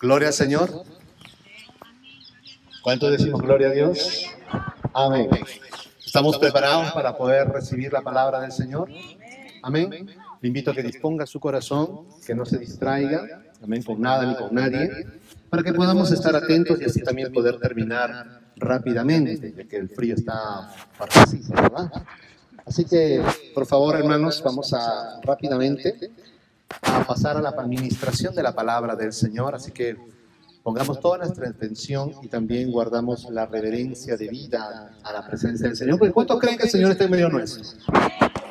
Gloria al Señor. ¿Cuánto decimos gloria a Dios? Amén. ¿Estamos preparados para poder recibir la palabra del Señor? Amén. Le invito a que disponga su corazón, que no se distraiga, amén, con nada ni con nadie, para que podamos estar atentos y así también poder terminar rápidamente, ya que el frío está fuertecito, ¿verdad? Así que, por favor, hermanos, vamos a rápidamente a pasar a la administración de la palabra del Señor. Así que pongamos toda nuestra atención y también guardamos la reverencia debida a la presencia del Señor. Porque ¿cuántos creen que el Señor está en medio nuestro?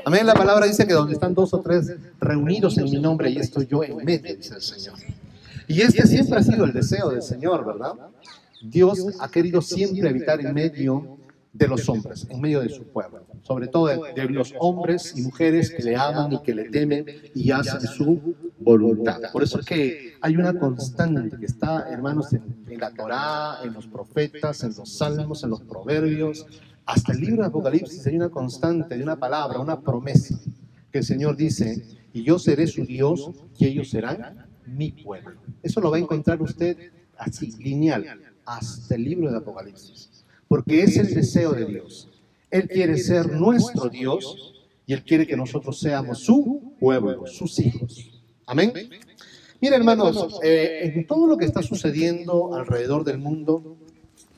Amén. La palabra dice que donde están dos o tres reunidos en mi nombre, ahí estoy yo en medio, dice el Señor. Y este siempre ha sido el deseo del Señor, ¿verdad? Dios ha querido siempre habitar en medio de los hombres, en medio de su pueblo, sobre todo de los hombres y mujeres que le aman y que le temen y hacen su voluntad. Por eso es que hay una constante que está, hermanos, en la Torá, en los profetas, en los salmos, en los proverbios, hasta el libro de Apocalipsis. Hay una constante de una palabra, una promesa, que el Señor dice: y yo seré su Dios y ellos serán mi pueblo. Eso lo va a encontrar usted así, lineal, hasta el libro de Apocalipsis. Porque es el deseo de Dios. Él quiere ser nuestro Dios y Él quiere que nosotros seamos su pueblo, sus hijos. Amén. Miren, hermanos, en todo lo que está sucediendo alrededor del mundo,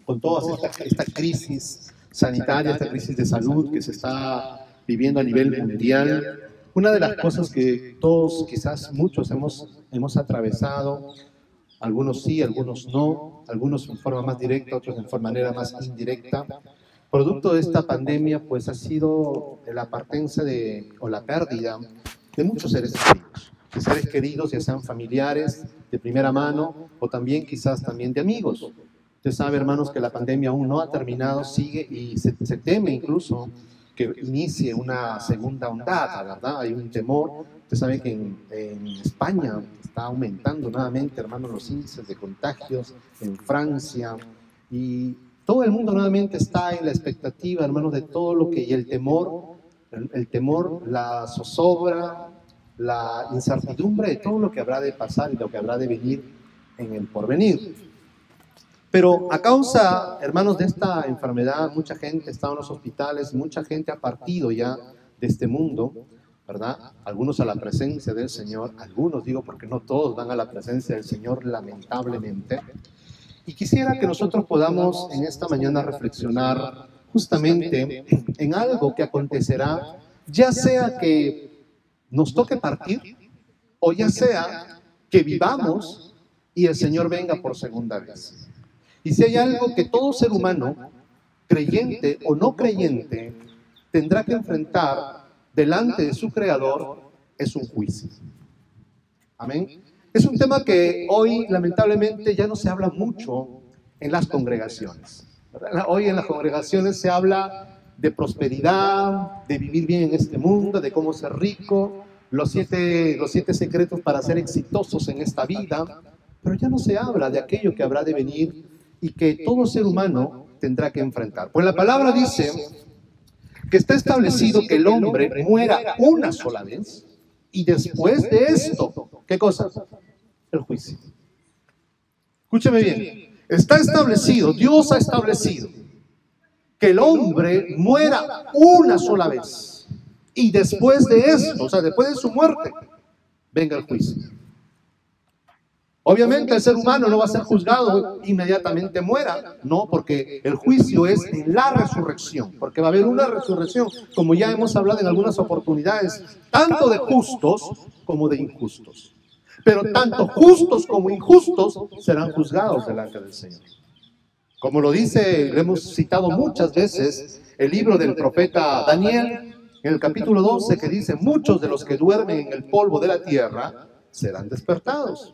con toda esta crisis sanitaria, esta crisis de salud que se está viviendo a nivel mundial, una de las cosas que todos, quizás muchos hemos atravesado, algunos sí, algunos no, algunos en forma más directa, otros en manera más indirecta. Producto de esta pandemia, pues ha sido la partencia o la pérdida de muchos seres queridos, ya sean familiares de primera mano o también quizás también de amigos. Usted sabe, hermanos, que la pandemia aún no ha terminado, sigue y se teme incluso que inicie una segunda ondada, ¿verdad? Hay un temor. Usted sabe que en España está aumentando nuevamente, hermanos, los índices de contagios, en Francia, y todo el mundo nuevamente está en la expectativa, hermanos, de todo lo que, y el temor, la zozobra, la incertidumbre de todo lo que habrá de pasar y lo que habrá de venir en el porvenir. Pero a causa, hermanos, de esta enfermedad, mucha gente está en los hospitales, mucha gente ha partido ya de este mundo, ¿verdad? Algunos a la presencia del Señor, algunos, digo, porque no todos van a la presencia del Señor, lamentablemente. Y quisiera que nosotros podamos en esta mañana reflexionar justamente en algo que acontecerá, ya sea que nos toque partir, o ya sea que vivamos y el Señor venga por segunda vez. Y si hay algo que todo ser humano, creyente o no creyente, tendrá que enfrentar delante de su Creador, es un juicio. Amén. Es un tema que hoy, lamentablemente, ya no se habla mucho en las congregaciones, ¿verdad? Hoy en las congregaciones se habla de prosperidad, de vivir bien en este mundo, de cómo ser rico, los siete secretos para ser exitosos en esta vida, pero ya no se habla de aquello que habrá de venir y que todo ser humano tendrá que enfrentar. Pues la palabra dice que está establecido que el hombre muera una sola vez y después de esto, ¿qué cosa? El juicio. Escúcheme bien, está establecido, Dios ha establecido que el hombre muera una sola vez y después de esto, o sea, después de su muerte, venga el juicio. Obviamente el ser humano no va a ser juzgado inmediatamente muera, no, porque el juicio es en la resurrección, porque va a haber una resurrección, como ya hemos hablado en algunas oportunidades, tanto de justos como de injustos. Pero tanto justos como injustos serán juzgados delante del Señor. Como lo dice, lo hemos citado muchas veces, el libro del profeta Daniel, en el capítulo 12, que dice: muchos de los que duermen en el polvo de la tierra serán despertados.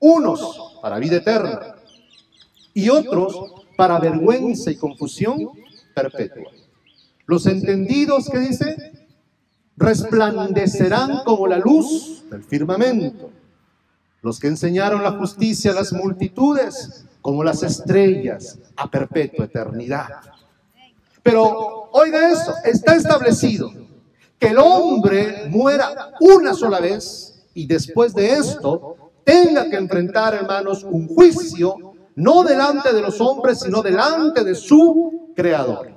Unos para vida eterna y otros para vergüenza y confusión perpetua. Los entendidos, ¿qué dice? Resplandecerán como la luz del firmamento. Los que enseñaron la justicia a las multitudes, como las estrellas a perpetua eternidad. Pero oiga eso, está establecido que el hombre muera una sola vez y después de esto tenga que enfrentar, hermanos, un juicio, no delante de los hombres, sino delante de su Creador.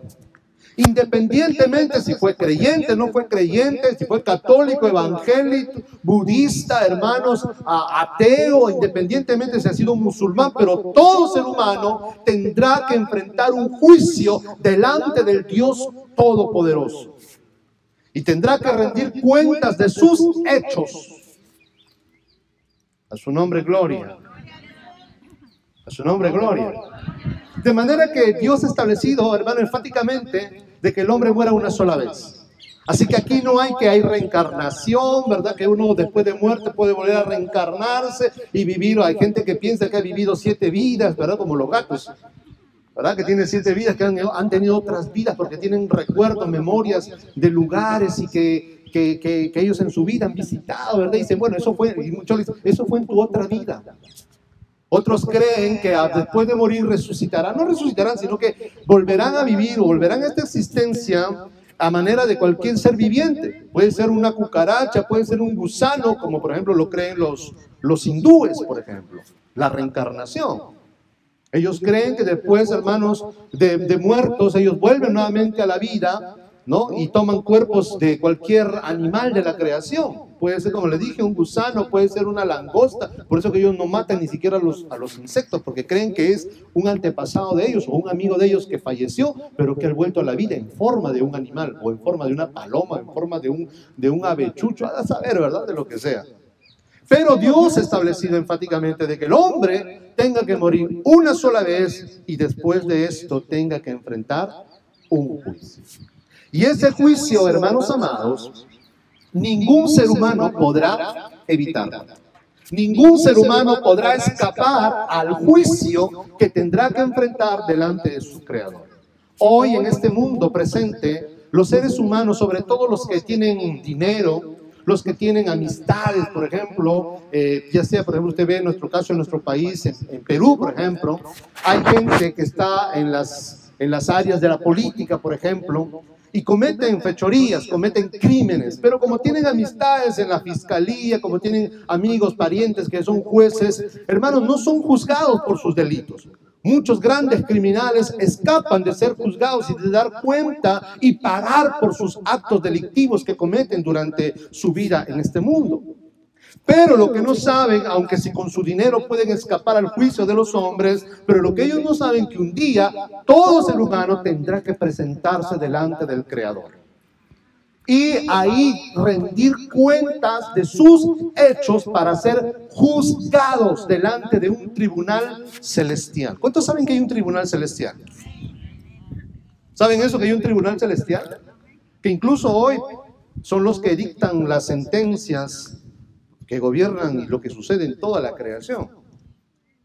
Independientemente si fue creyente, no fue creyente, si fue católico, evangélico, budista, hermanos, ateo, independientemente si ha sido musulmán, pero todo ser humano tendrá que enfrentar un juicio delante del Dios Todopoderoso. Y tendrá que rendir cuentas de sus hechos. A su nombre, gloria. A su nombre, gloria. De manera que Dios ha establecido, hermano, enfáticamente, de que el hombre muera una sola vez. Así que aquí no hay reencarnación, ¿verdad? Que uno después de muerte puede volver a reencarnarse y vivir. Hay gente que piensa que ha vivido 7 vidas, ¿verdad? Como los gatos, ¿verdad? Que tienen 7 vidas, que han tenido otras vidas porque tienen recuerdos, memorias de lugares y que ellos en su vida han visitado, ¿verdad? Y dicen, bueno, eso fue en tu otra vida. Otros creen que después de morir resucitarán. No resucitarán, sino que volverán a vivir o volverán a esta existencia a manera de cualquier ser viviente. Puede ser una cucaracha, puede ser un gusano, como por ejemplo lo creen los hindúes, por ejemplo. La reencarnación. Ellos creen que después, hermanos, de muertos, ellos vuelven nuevamente a la vida, ¿no? Y toman cuerpos de cualquier animal de la creación. Puede ser, como les dije, un gusano, puede ser una langosta. Por eso que ellos no matan ni siquiera a los insectos, porque creen que es un antepasado de ellos o un amigo de ellos que falleció, pero que ha vuelto a la vida en forma de un animal, o en forma de una paloma, en forma de un avechucho, a saber, ¿verdad? De lo que sea. Pero Dios ha establecido enfáticamente de que el hombre tenga que morir una sola vez y después de esto tenga que enfrentar un juicio. Y ese juicio, hermanos amados, ningún ser humano podrá evitarlo. Ningún ser humano podrá escapar al juicio que tendrá que enfrentar delante de su Creador. Hoy en este mundo presente, los seres humanos, sobre todo los que tienen dinero, los que tienen amistades, por ejemplo, ya sea, por ejemplo, usted ve en nuestro caso, en nuestro país, en Perú, por ejemplo, hay gente que está en las áreas de la política, por ejemplo, y cometen fechorías, cometen crímenes, pero como tienen amistades en la fiscalía, como tienen amigos, parientes que son jueces, hermanos, no son juzgados por sus delitos. Muchos grandes criminales escapan de ser juzgados y de dar cuenta y pagar por sus actos delictivos que cometen durante su vida en este mundo. Pero lo que no saben, aunque si con su dinero pueden escapar al juicio de los hombres, pero lo que ellos no saben que un día todo ser humano tendrá que presentarse delante del Creador. Y ahí rendir cuentas de sus hechos para ser juzgados delante de un tribunal celestial. ¿Cuántos saben que hay un tribunal celestial? ¿Saben eso, que hay un tribunal celestial? Que incluso hoy son los que dictan las sentencias que gobiernan lo que sucede en toda la creación.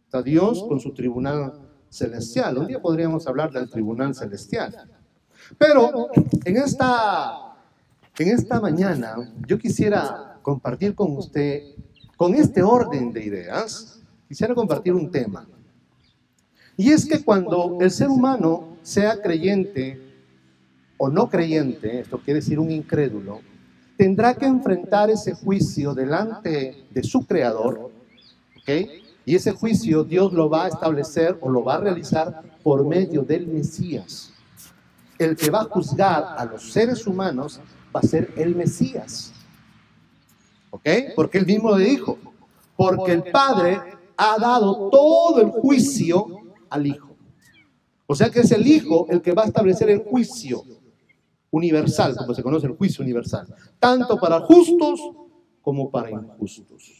Está Dios con su tribunal celestial. Un día podríamos hablar del tribunal celestial. Pero en esta mañana yo quisiera compartir con usted, con este orden de ideas, quisiera compartir un tema. Y es que cuando el ser humano sea creyente o no creyente, esto quiere decir un incrédulo, tendrá que enfrentar ese juicio delante de su Creador, ¿ok? Y ese juicio Dios lo va a establecer o lo va a realizar por medio del Mesías. El que va a juzgar a los seres humanos va a ser el Mesías, ¿ok? Porque él mismo le dijo, porque el Padre ha dado todo el juicio al Hijo. O sea que es el Hijo el que va a establecer el juicio universal, como se conoce el juicio universal, tanto para justos como para injustos.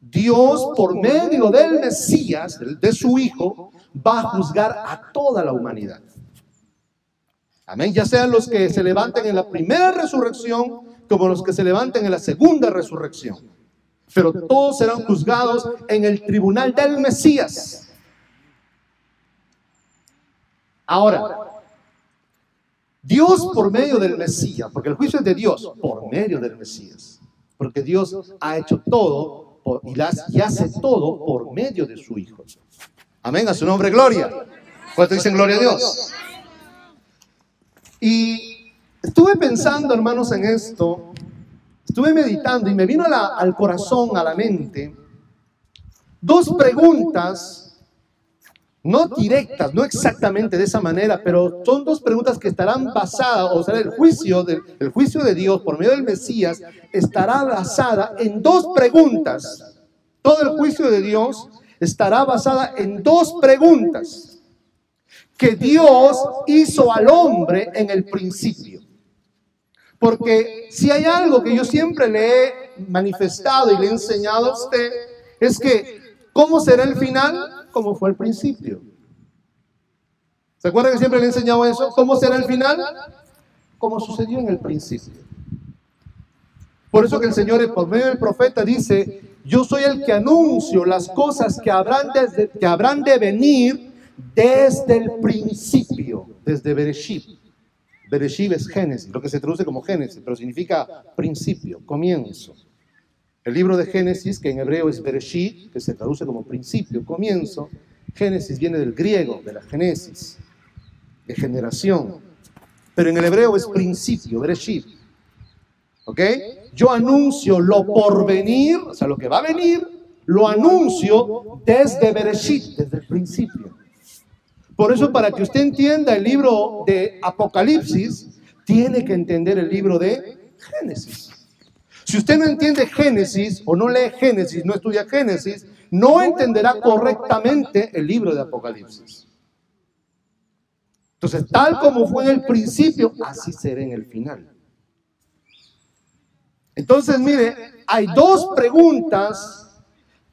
Dios, por medio del Mesías, de su Hijo, va a juzgar a toda la humanidad. Amén. Ya sean los que se levanten en la primera resurrección, como los que se levanten en la segunda resurrección. Pero todos serán juzgados en el tribunal del Mesías. Ahora, Dios por medio del Mesías, porque el juicio es de Dios, por medio del Mesías, porque Dios ha hecho todo y hace todo por medio de su Hijo. Amén, a su nombre, gloria. ¿Cuántos dicen gloria a Dios? Y estuve pensando, hermanos, en esto, estuve meditando y me vino al corazón, a la mente, dos preguntas, no directas, no exactamente de esa manera, pero son dos preguntas que estarán basadas, o sea, el juicio de Dios por medio del Mesías estará basada en dos preguntas. Todo el juicio de Dios estará basada en dos preguntas que Dios hizo al hombre en el principio. Porque si hay algo que yo siempre le he manifestado y le he enseñado a usted, es que ¿cómo será el final? Como fue el principio. ¿Se acuerdan que siempre le he enseñado eso? ¿Cómo será el final? Como sucedió en el principio. Por eso que el Señor, por medio del profeta, dice: yo soy el que anuncio las cosas que habrán de venir desde el principio, desde Bereshit. Bereshit es Génesis, lo que se traduce como Génesis, pero significa principio, comienzo. El libro de Génesis, que en hebreo es Bereshit, que se traduce como principio, comienzo. Génesis viene del griego, de la génesis, de generación. Pero en el hebreo es principio, Bereshit. ¿Ok? Yo anuncio lo por venir, o sea, lo que va a venir, lo anuncio desde Bereshit, desde el principio. Por eso, para que usted entienda el libro de Apocalipsis, tiene que entender el libro de Génesis. Si usted no entiende Génesis, o no lee Génesis, no estudia Génesis, no entenderá correctamente el libro de Apocalipsis. Entonces, tal como fue en el principio, así será en el final. Entonces, mire, hay dos preguntas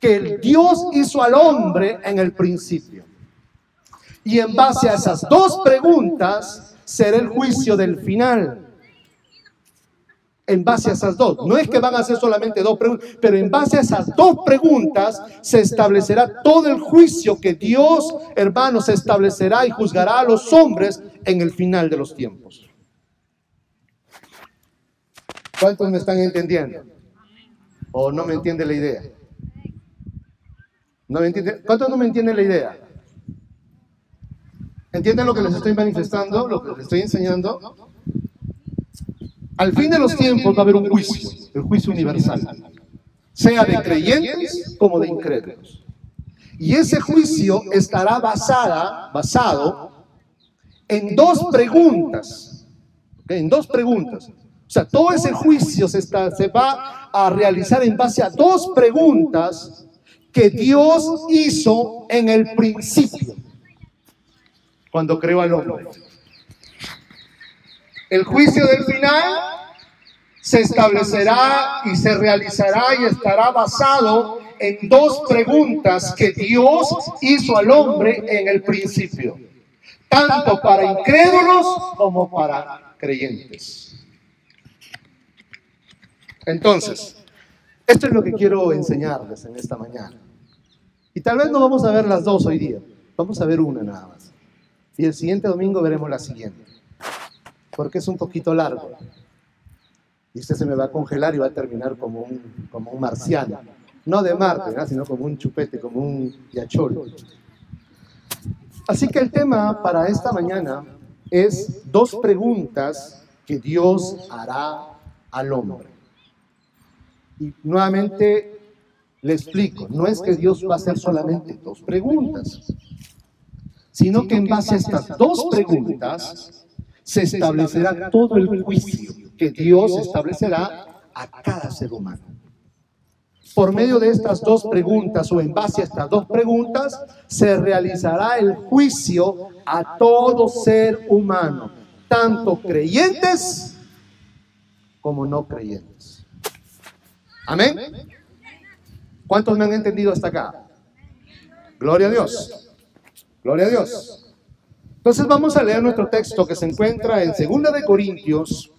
que el Dios hizo al hombre en el principio. Y en base a esas dos preguntas será el juicio del final. En base a esas dos. No es que van a ser solamente dos preguntas, pero en base a esas dos preguntas se establecerá todo el juicio que Dios, hermanos, establecerá y juzgará a los hombres en el final de los tiempos. ¿Cuántos me están entendiendo? ¿O no me entiende la idea? ¿No me entiende? ¿Cuántos no me entienden la idea? ¿Entienden lo que les estoy manifestando, lo que les estoy enseñando? Al fin de los tiempos va a haber un juicio, el juicio universal, sea de creyentes como de incrédulos. Y ese juicio estará basado en dos preguntas, ¿okay? En dos preguntas. O sea, todo ese juicio se va a realizar en base a dos preguntas que Dios hizo en el principio, cuando creó al hombre. El juicio del final se establecerá y se realizará y estará basado en dos preguntas que Dios hizo al hombre en el principio, tanto para incrédulos como para creyentes. Entonces, esto es lo que quiero enseñarles en esta mañana. Y tal vez no vamos a ver las dos hoy día, vamos a ver una nada más. Y el siguiente domingo veremos la siguiente, porque es un poquito largo. Y usted se me va a congelar y va a terminar como un marciano. No de Marte, ¿no? Sino como un chupete, como un yachol. Así que el tema para esta mañana es dos preguntas que Dios hará al hombre. Y nuevamente le explico, no es que Dios va a hacer solamente dos preguntas, sino que en base a estas dos preguntas se establecerá todo el juicio que Dios establecerá a cada ser humano. Por medio de estas dos preguntas, o en base a estas dos preguntas, se realizará el juicio a todo ser humano, tanto creyentes como no creyentes. ¿Amén? ¿Cuántos me han entendido hasta acá? Gloria a Dios. Gloria a Dios. Entonces vamos a leer nuestro texto que se encuentra en 2 de Corintios,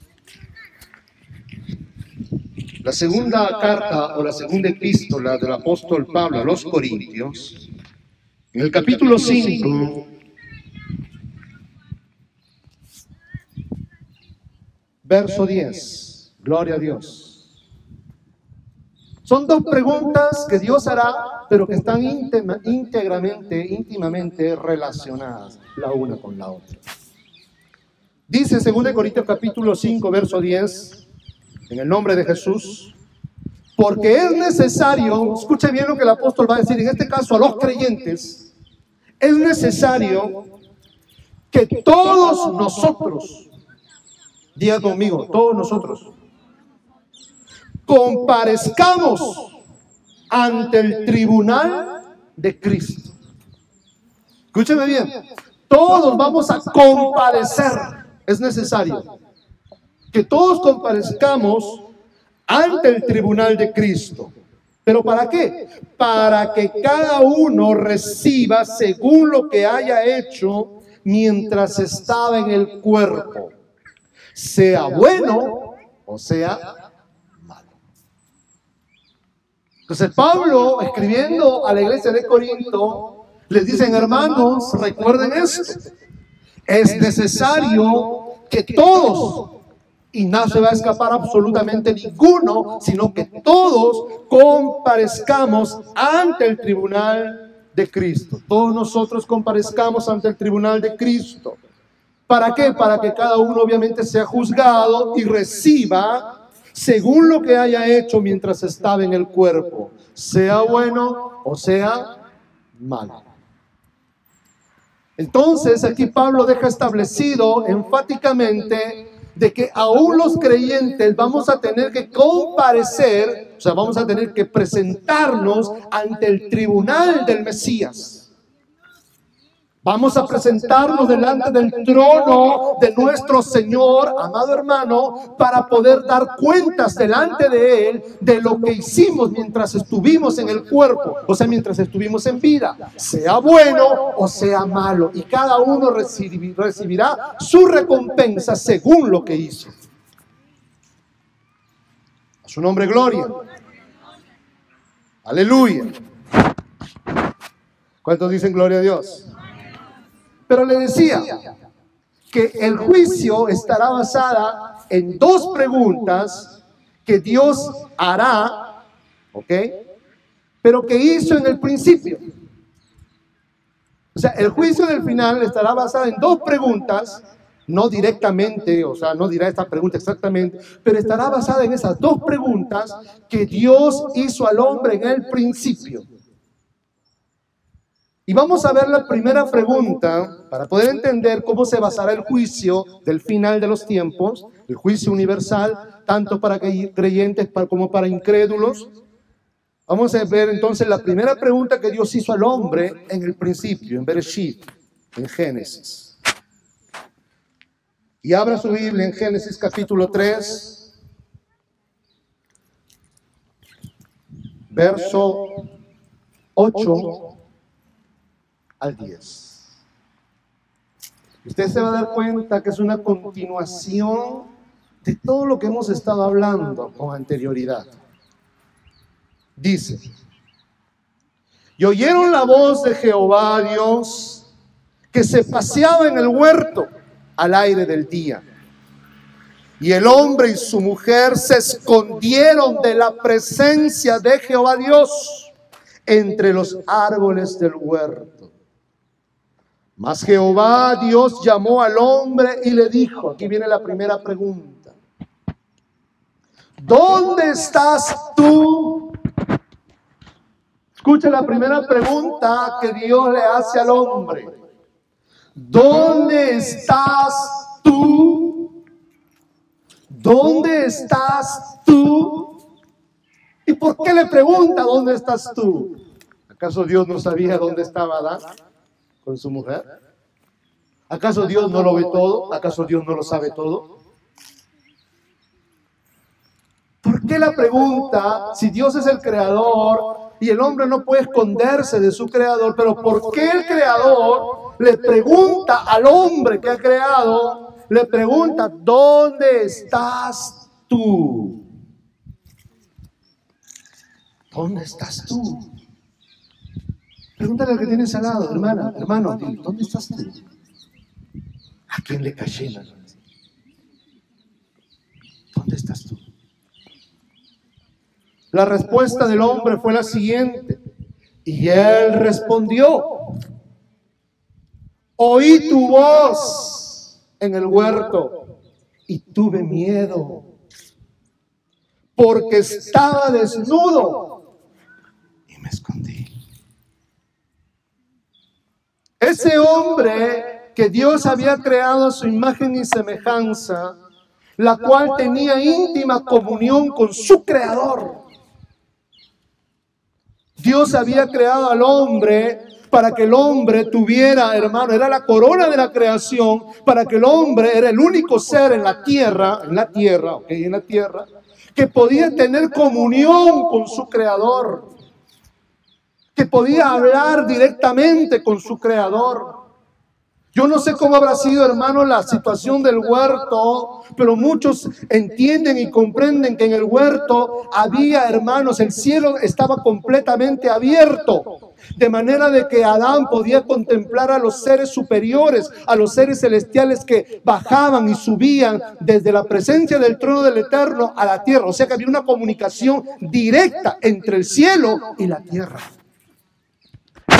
la segunda carta o la segunda epístola del apóstol Pablo a los Corintios, en el capítulo 5, verso 10. Gloria a Dios. Son dos preguntas que Dios hará, pero que están íntimamente relacionadas la una con la otra. Dice 2 Corintios capítulo 5, verso 10, en el nombre de Jesús: Porque es necesario, escuche bien lo que el apóstol va a decir, en este caso a los creyentes, es necesario que todos nosotros, diga conmigo, todos nosotros, comparezcamos ante el tribunal de Cristo. Escúcheme bien, todos vamos a comparecer, es necesario que todos comparezcamos ante el tribunal de Cristo. ¿Pero para qué? Para que cada uno reciba según lo que haya hecho mientras estaba en el cuerpo, sea bueno o sea malo. Entonces Pablo, escribiendo a la iglesia de Corinto, les dicen: hermanos, recuerden esto, es necesario que todos, y no se va a escapar absolutamente ninguno, sino que todos comparezcamos ante el tribunal de Cristo. Todos nosotros comparezcamos ante el tribunal de Cristo. ¿Para qué? Para que cada uno obviamente sea juzgado y reciba según lo que haya hecho mientras estaba en el cuerpo, sea bueno o sea malo. Entonces aquí Pablo deja establecido enfáticamente de que aún los creyentes vamos a tener que comparecer, o sea, vamos a tener que presentarnos ante el tribunal del Mesías. Vamos a presentarnos delante del trono de nuestro Señor, amado hermano, para poder dar cuentas delante de Él de lo que hicimos mientras estuvimos en el cuerpo, o sea, mientras estuvimos en vida, sea bueno o sea malo, y cada uno recibirá su recompensa según lo que hizo. A su nombre, gloria. Aleluya. ¿Cuántos dicen gloria a Dios? Pero le decía que el juicio estará basada en dos preguntas que Dios hará, ¿ok? Pero que hizo en el principio. O sea, el juicio del final estará basado en dos preguntas, no directamente, o sea, no dirá esta pregunta exactamente, pero estará basada en esas dos preguntas que Dios hizo al hombre en el principio. Y vamos a ver la primera pregunta para poder entender cómo se basará el juicio del final de los tiempos, el juicio universal, tanto para creyentes como para incrédulos. Vamos a ver entonces la primera pregunta que Dios hizo al hombre en el principio, en Bereshit, en Génesis. Y abra su Biblia en Génesis capítulo 3, verso 8 al 10. Usted se va a dar cuenta que es una continuación de todo lo que hemos estado hablando con anterioridad. Dice: y oyeron la voz de Jehová Dios que se paseaba en el huerto al aire del día. Y el hombre y su mujer se escondieron de la presencia de Jehová Dios entre los árboles del huerto. Mas Jehová Dios llamó al hombre y le dijo, aquí viene la primera pregunta: ¿dónde estás tú? Escucha la primera pregunta que Dios le hace al hombre: ¿dónde estás tú? ¿Dónde estás tú? ¿Y por qué le pregunta dónde estás tú? ¿Acaso Dios no sabía dónde estaba Adán con su mujer? ¿Acaso Dios no lo ve todo? ¿Acaso Dios no lo sabe todo? ¿Por qué la pregunta si Dios es el creador y el hombre no puede esconderse de su creador? Pero ¿por qué el creador le pregunta al hombre que ha creado, le pregunta, ¿dónde estás tú? ¿Dónde estás tú? Pregúntale al que tienes al lado, hermana, hermano, ¿dónde estás tú? ¿A quién le cayó la noche? ¿Dónde estás tú? La respuesta del hombre fue la siguiente: y él respondió: oí tu voz en el huerto y tuve miedo, porque estaba desnudo y me escondí. Ese hombre que Dios había creado a su imagen y semejanza, la cual tenía íntima comunión con su Creador. Dios había creado al hombre para que el hombre tuviera, hermano, era la corona de la creación, para que el hombre era el único ser en la tierra, que podía tener comunión con su Creador, que podía hablar directamente con su Creador. Yo no sé cómo habrá sido, hermano, la situación del huerto, pero muchos entienden y comprenden que en el huerto había, hermanos, el cielo estaba completamente abierto, de manera de que Adán podía contemplar a los seres superiores, a los seres celestiales que bajaban y subían desde la presencia del trono del Eterno a la tierra. O sea que había una comunicación directa entre el cielo y la tierra.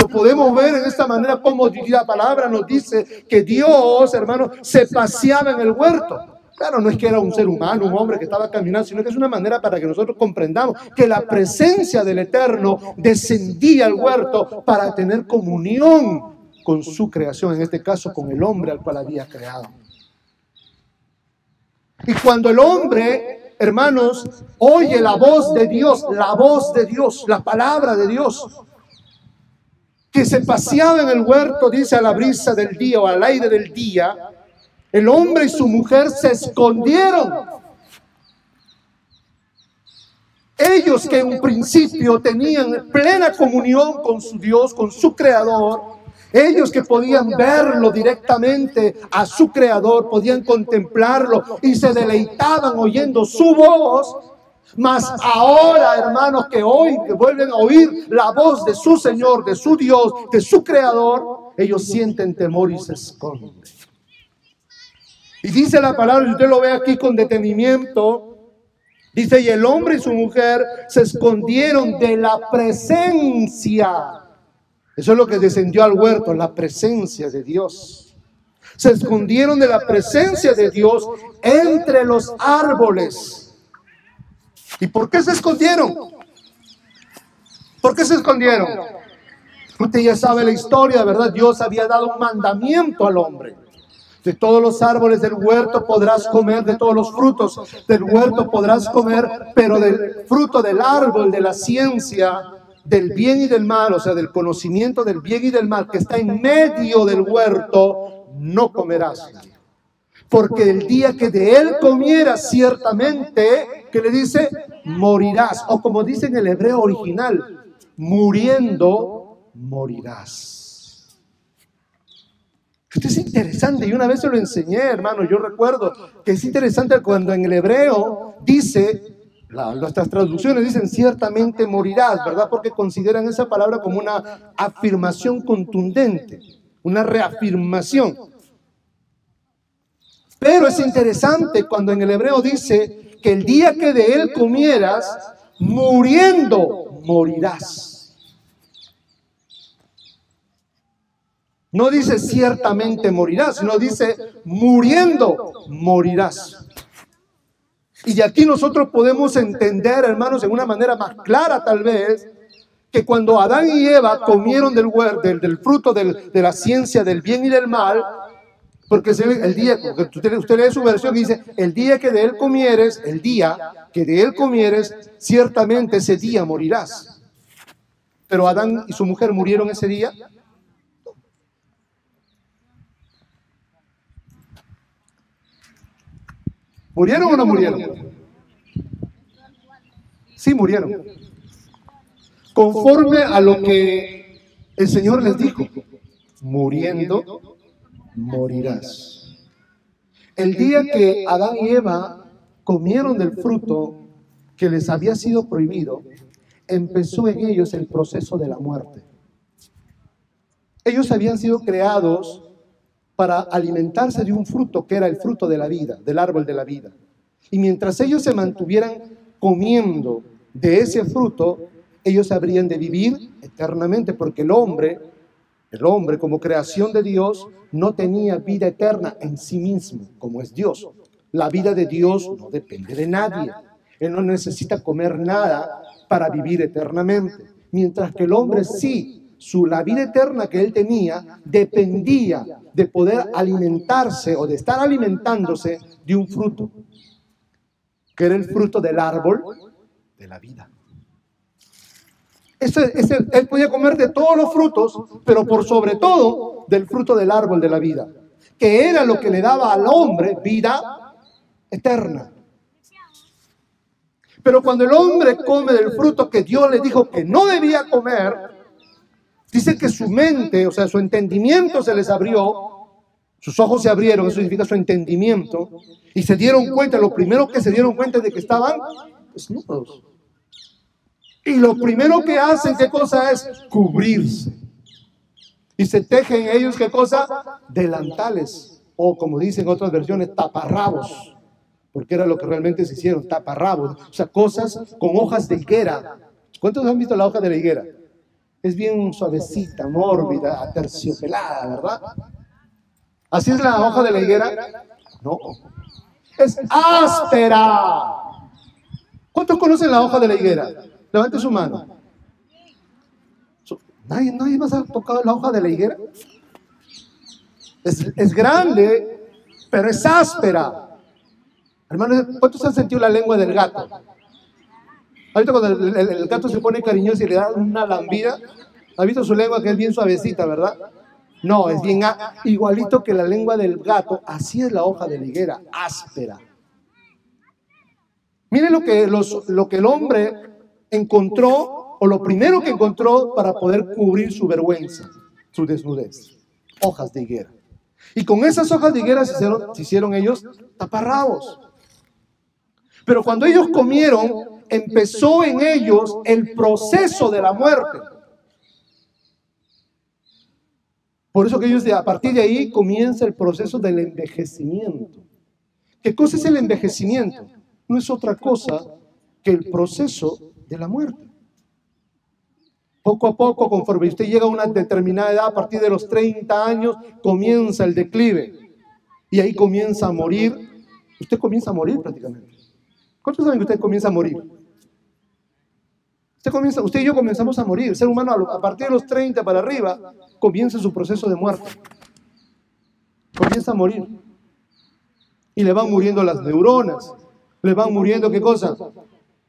Lo podemos ver en esta manera como la palabra nos dice que Dios, hermano, se paseaba en el huerto. Claro, no es que era un ser humano, un hombre que estaba caminando, sino que es una manera para que nosotros comprendamos que la presencia del Eterno descendía al huerto para tener comunión con su creación, en este caso con el hombre al cual había creado. Y cuando el hombre, hermanos, oye la voz de Dios, la palabra de Dios, que se paseaba en el huerto, dice, a la brisa del día o al aire del día, el hombre y su mujer se escondieron. Ellos que en un principio tenían plena comunión con su Dios, con su Creador, ellos que podían verlo directamente a su Creador, podían contemplarlo y se deleitaban oyendo su voz. Mas ahora, hermanos, que hoy que vuelven a oír la voz de su Señor, de su Dios, de su Creador, ellos sienten temor y se esconden. Y dice la palabra, y usted lo ve aquí con detenimiento, dice, y el hombre y su mujer se escondieron de la presencia. Eso es lo que descendió al huerto, la presencia de Dios. Se escondieron de la presencia de Dios entre los árboles. ¿Y por qué se escondieron? ¿Por qué se escondieron? Usted ya sabe la historia, ¿verdad? Dios había dado un mandamiento al hombre. De todos los árboles del huerto podrás comer, de todos los frutos del huerto podrás comer, pero del fruto del árbol de la ciencia, del bien y del mal, o sea, del conocimiento del bien y del mal, que está en medio del huerto, no comerás. Porque el día que de él comieras, ciertamente, ¿qué le dice? Morirás. O como dice en el hebreo original, muriendo, morirás. Esto es interesante. Y una vez se lo enseñé, hermano. Yo recuerdo que es interesante cuando en el hebreo dice, nuestras traducciones dicen ciertamente morirás, ¿verdad? Porque consideran esa palabra como una afirmación contundente, una reafirmación. Pero es interesante cuando en el hebreo dice que el día que de él comieras, muriendo morirás. No dice ciertamente morirás, sino dice muriendo morirás. Y de aquí nosotros podemos entender, hermanos, en una manera más clara tal vez, que cuando Adán y Eva comieron del fruto de la ciencia del bien y del mal, porque el día, usted lee su versión y dice, el día que de él comieres, ciertamente ese día morirás. Pero Adán y su mujer murieron ese día. ¿Murieron o no murieron? Sí, murieron. Conforme a lo que el Señor les dijo, muriendo morirás. El día que Adán y Eva comieron del fruto que les había sido prohibido, empezó en ellos el proceso de la muerte. Ellos habían sido creados para alimentarse de un fruto que era el fruto de la vida, del árbol de la vida. Y mientras ellos se mantuvieran comiendo de ese fruto, ellos habrían de vivir eternamente, porque el hombre como creación de Dios no tenía vida eterna en sí mismo, como es Dios. La vida de Dios no depende de nadie. Él no necesita comer nada para vivir eternamente. Mientras que el hombre sí, la vida eterna que él tenía dependía de poder alimentarse o de estar alimentándose de un fruto, que era el fruto del árbol de la vida. Él podía comer de todos los frutos, pero por sobre todo del fruto del árbol de la vida, que era lo que le daba al hombre vida eterna. Pero cuando el hombre come del fruto que Dios le dijo que no debía comer, dice que su mente, o sea, su entendimiento se les abrió, sus ojos se abrieron, eso significa su entendimiento, y se dieron cuenta, lo primero que se dieron cuenta es de que estaban desnudos. Y lo primero que hacen, ¿qué cosa es? Cubrirse. Y se tejen ellos, ¿qué cosa? Delantales, o como dicen otras versiones, taparrabos, porque era lo que realmente se hicieron, taparrabos, o sea, cosas con hojas de higuera. ¿Cuántos han visto la hoja de la higuera? Es bien suavecita, mórbida, aterciopelada, ¿verdad? ¿Así es la hoja de la higuera? No, es áspera. ¿Cuántos conocen la hoja de la higuera? Levante su mano. ¿Nadie más ha tocado la hoja de la higuera? Es grande, pero es áspera. Hermanos, ¿cuántos han sentido la lengua del gato? Ahorita cuando el gato se pone cariñoso y le da una lambida, ¿ha visto su lengua que es bien suavecita, verdad? No, es bien igualito que la lengua del gato. Así es la hoja de la higuera, áspera. Miren lo que el hombre encontró, o lo primero que encontró para poder cubrir su vergüenza, su desnudez: hojas de higuera. Y con esas hojas de higuera se hicieron ellos taparrabos. Pero cuando ellos comieron, empezó en ellos el proceso de la muerte. Por eso que ellos, a partir de ahí, comienza el proceso del envejecimiento. ¿Qué cosa es el envejecimiento? No es otra cosa que el proceso de la muerte. Poco a poco, conforme usted llega a una determinada edad, a partir de los 30 años, comienza el declive. Y ahí comienza a morir. Usted comienza a morir prácticamente. ¿Cuántos saben que usted comienza a morir? Usted y yo comenzamos a morir. El ser humano, a partir de los 30 para arriba, comienza su proceso de muerte. Comienza a morir. Y le van muriendo las neuronas. Le van muriendo, ¿qué cosa?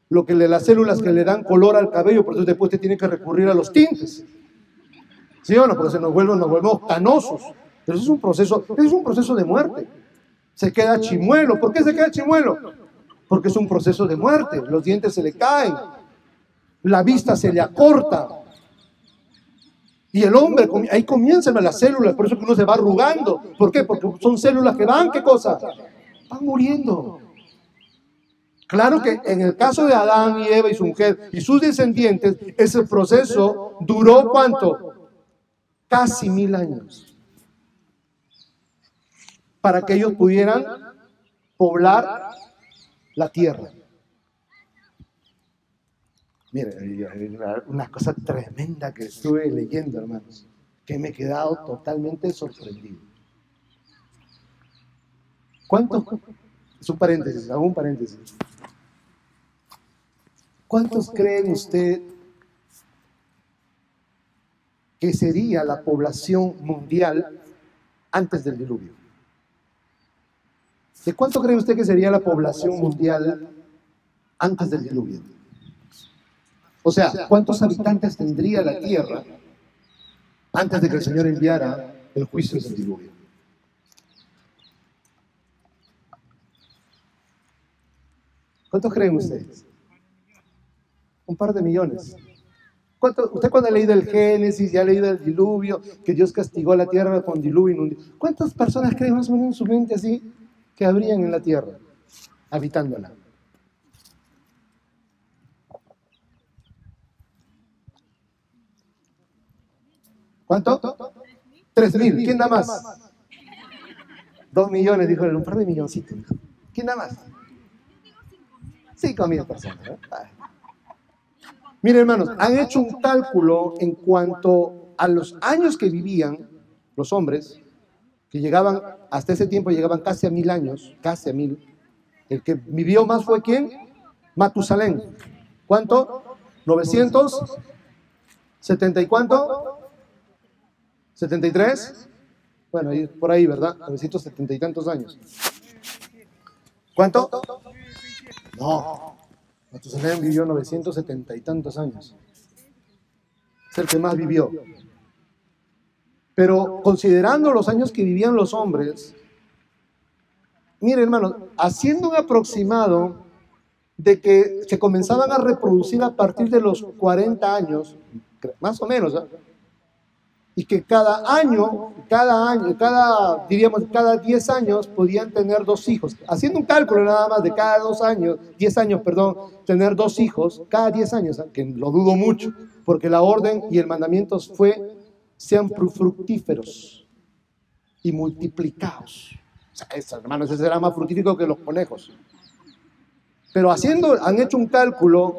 Las células que le dan color al cabello, por eso después te tiene que recurrir a los tintes. ¿Sí o no? Porque nos volvemos canosos. Pero eso es un proceso de muerte. Se queda chimuelo. ¿Por qué se queda chimuelo? Porque es un proceso de muerte. Los dientes se le caen. La vista se le acorta. Y el hombre, ahí comienzan las células, por eso que uno se va arrugando. ¿Por qué? Porque son células que van, ¿qué cosa? Van muriendo. Claro que en el caso de Adán y Eva y su mujer y sus descendientes, ese proceso duró ¿cuánto? Casi 1000 años. Para que ellos pudieran poblar la tierra. Mire, una cosa tremenda que estuve leyendo, hermanos, que me he quedado totalmente sorprendido. ¿Cuántos? Es un paréntesis, hago un paréntesis. ¿Cuántos creen usted que sería la población mundial antes del diluvio? ¿De cuánto cree usted que sería la población mundial antes del diluvio? O sea, ¿cuántos habitantes tendría la tierra antes de que el Señor enviara el juicio del diluvio? ¿Cuántos creen ustedes? Un par de millones. Usted cuando ha leído el Génesis y ha leído el diluvio, que Dios castigó a la tierra con diluvio inundio, ¿cuántas personas creen más o menos en su mente así que habrían en la tierra, habitándola? ¿Cuánto? 3.000. ¿Quién da más? 2 millones, dijo él, un par de milloncitos. ¿Quién da más? 5.000 personas. ¿Eh? Miren, hermanos, han hecho un cálculo en cuanto a los años que vivían los hombres, que llegaban, hasta ese tiempo llegaban casi a 1000 años, casi a 1000. El que vivió más fue ¿quién? Matusalén. ¿Cuánto? 970 y cuánto? 73. Bueno, por ahí, ¿verdad? 970 y tantos años. ¿Cuánto? No. Matusalén vivió 970 y tantos años. Es el que más vivió. Pero considerando los años que vivían los hombres, mire, hermanos, haciendo un aproximado de que se comenzaban a reproducir a partir de los 40 años, más o menos, ¿eh? Y que diríamos, cada 10 años podían tener 2 hijos. Haciendo un cálculo nada más de cada 10 años, tener 2 hijos, cada 10 años, ¿eh? Que lo dudo mucho, porque la orden y el mandamiento fue, sean fructíferos y multiplicados. O sea, hermanos, ese será más fructífero que los conejos. Pero han hecho un cálculo,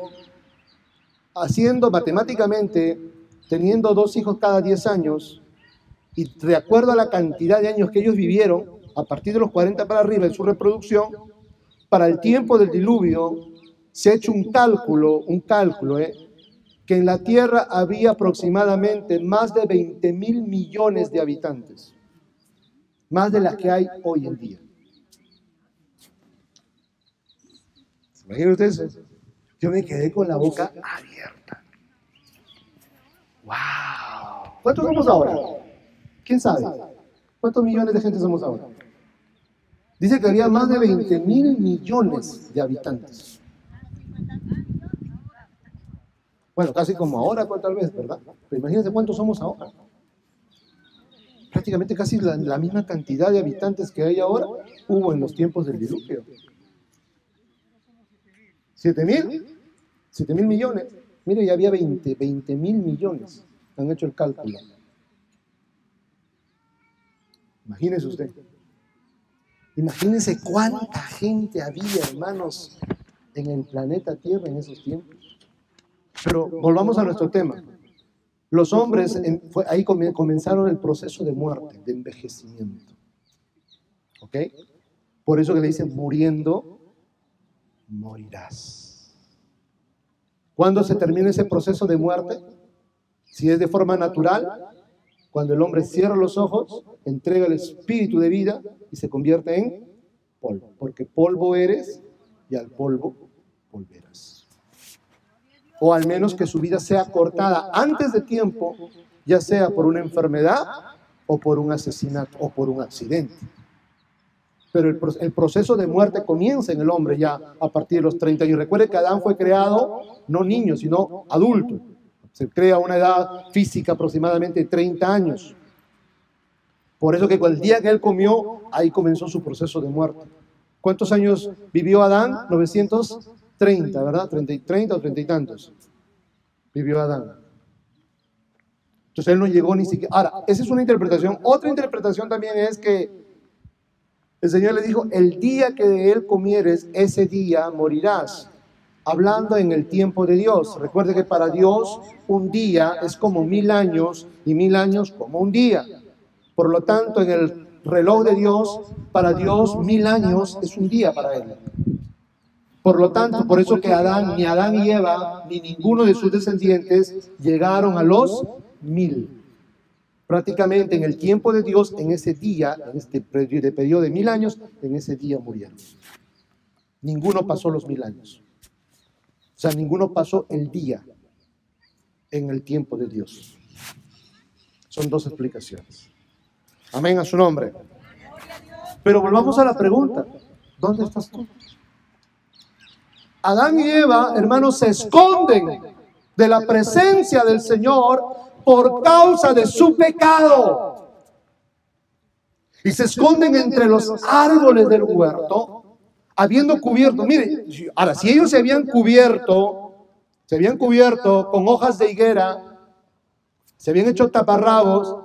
haciendo matemáticamente, teniendo 2 hijos cada 10 años, y de acuerdo a la cantidad de años que ellos vivieron, a partir de los 40 para arriba en su reproducción, para el tiempo del diluvio, se ha hecho un cálculo, que en la tierra había aproximadamente más de 20.000 millones de habitantes, más de las que hay hoy en día. Imaginen ustedes, yo me quedé con la boca abierta. ¡Wow! ¿Cuántos somos ahora? ¿Quién sabe? ¿Cuántos millones de gente somos ahora? Dice que había más de 20.000 millones de habitantes. Bueno, casi como ahora, tal vez, ¿verdad? Pero imagínense cuántos somos ahora. Prácticamente casi la misma cantidad de habitantes que hay ahora hubo en los tiempos del diluvio. 7.000 millones. Mire, ya había 20.000 millones. Han hecho el cálculo. Imagínese usted. Imagínense cuánta gente había, hermanos, en el planeta Tierra en esos tiempos. Pero volvamos a nuestro tema. Los hombres, ahí comenzaron el proceso de muerte, de envejecimiento. ¿Ok? Por eso que le dicen, muriendo, morirás. ¿Cuándo se termina ese proceso de muerte? Si es de forma natural, cuando el hombre cierra los ojos, entrega el espíritu de vida y se convierte en polvo. Porque polvo eres y al polvo volverás. O al menos que su vida sea cortada antes de tiempo, ya sea por una enfermedad o por un asesinato o por un accidente. Pero el proceso de muerte comienza en el hombre ya a partir de los 30 años. Recuerde que Adán fue creado no niño, sino adulto. Se crea a una edad física aproximadamente de 30 años. Por eso que el día que él comió, ahí comenzó su proceso de muerte. ¿Cuántos años vivió Adán? 930, ¿verdad? 30 o 30 y tantos. Vivió Adán. Entonces él no llegó ni siquiera. Ahora, esa es una interpretación. Otra interpretación también es que el Señor le dijo, el día que de él comieres, ese día morirás. Hablando en el tiempo de Dios. Recuerde que para Dios un día es como 1000 años y 1000 años como un día. Por lo tanto, en el reloj de Dios, para Dios 1000 años es un día para él. Por lo tanto, por eso que ni Adán y Eva, ni ninguno de sus descendientes llegaron a los 1000. Prácticamente en el tiempo de Dios, en ese día, en este periodo de 1000 años, en ese día murieron. Ninguno pasó los 1000 años. O sea, ninguno pasó el día en el tiempo de Dios. Son 2 explicaciones. Amén a su nombre. Pero volvamos a la pregunta. ¿Dónde estás tú? Adán y Eva, hermanos, se esconden de la presencia del Señor por causa de su pecado. Y se esconden entre los árboles del huerto, habiendo cubierto, mire, ahora si ellos se habían cubierto con hojas de higuera, se habían hecho taparrabos,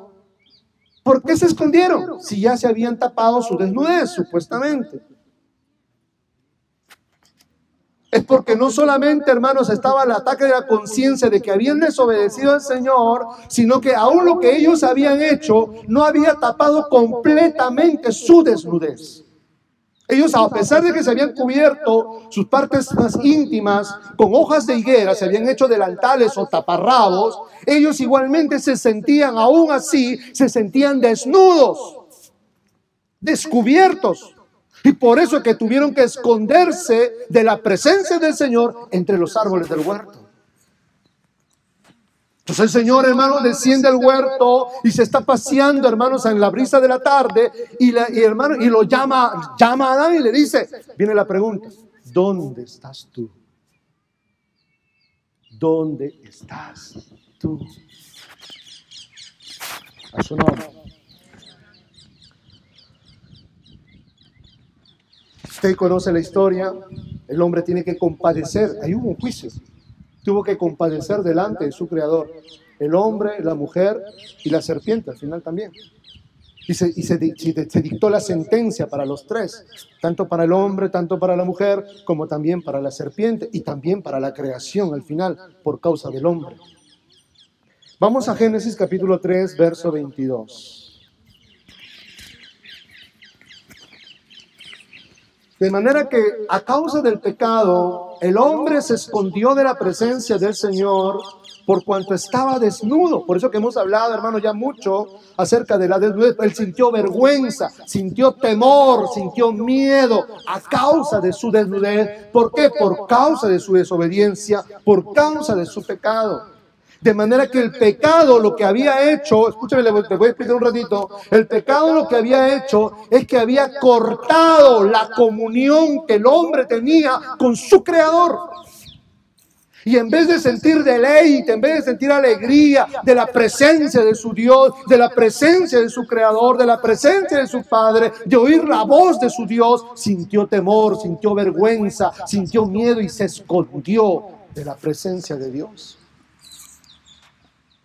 ¿por qué se escondieron? Si ya se habían tapado su desnudez, supuestamente. Es porque no solamente, hermanos, estaba el ataque de la conciencia de que habían desobedecido al Señor, sino que aún lo que ellos habían hecho no había tapado completamente su desnudez. Ellos, a pesar de que se habían cubierto sus partes más íntimas con hojas de higuera, se habían hecho delantales o taparrabos, ellos igualmente se sentían, aún así, se sentían desnudos, descubiertos. Y por eso que tuvieron que esconderse de la presencia del Señor entre los árboles del huerto. Entonces el Señor, hermano, desciende al huerto y se está paseando, hermanos, en la brisa de la tarde y lo llama a Adán y le dice, viene la pregunta, ¿dónde estás tú? ¿Dónde estás tú? A su nombre. Usted conoce la historia, el hombre tiene que compadecer, ahí hubo un juicio. Tuvo que compadecer delante de su creador, el hombre, la mujer y la serpiente al final también. Y se dictó la sentencia para los tres, tanto para el hombre, tanto para la mujer, como también para la serpiente y también para la creación al final, por causa del hombre. Vamos a Génesis capítulo 3, verso 22. De manera que a causa del pecado, el hombre se escondió de la presencia del Señor por cuanto estaba desnudo. Por eso que hemos hablado, hermano, ya mucho acerca de la desnudez. Él sintió vergüenza, sintió temor, sintió miedo a causa de su desnudez. ¿Por qué? Por causa de su desobediencia, por causa de su pecado. De manera que el pecado lo que había hecho, escúchame, le voy a explicar un ratito, el pecado lo que había hecho es que había cortado la comunión que el hombre tenía con su creador. Y en vez de sentir deleite, en vez de sentir alegría de la presencia de su Dios, de la presencia de su creador, de la presencia de su Padre, de oír la voz de su Dios, sintió temor, sintió vergüenza, sintió miedo y se escondió de la presencia de Dios.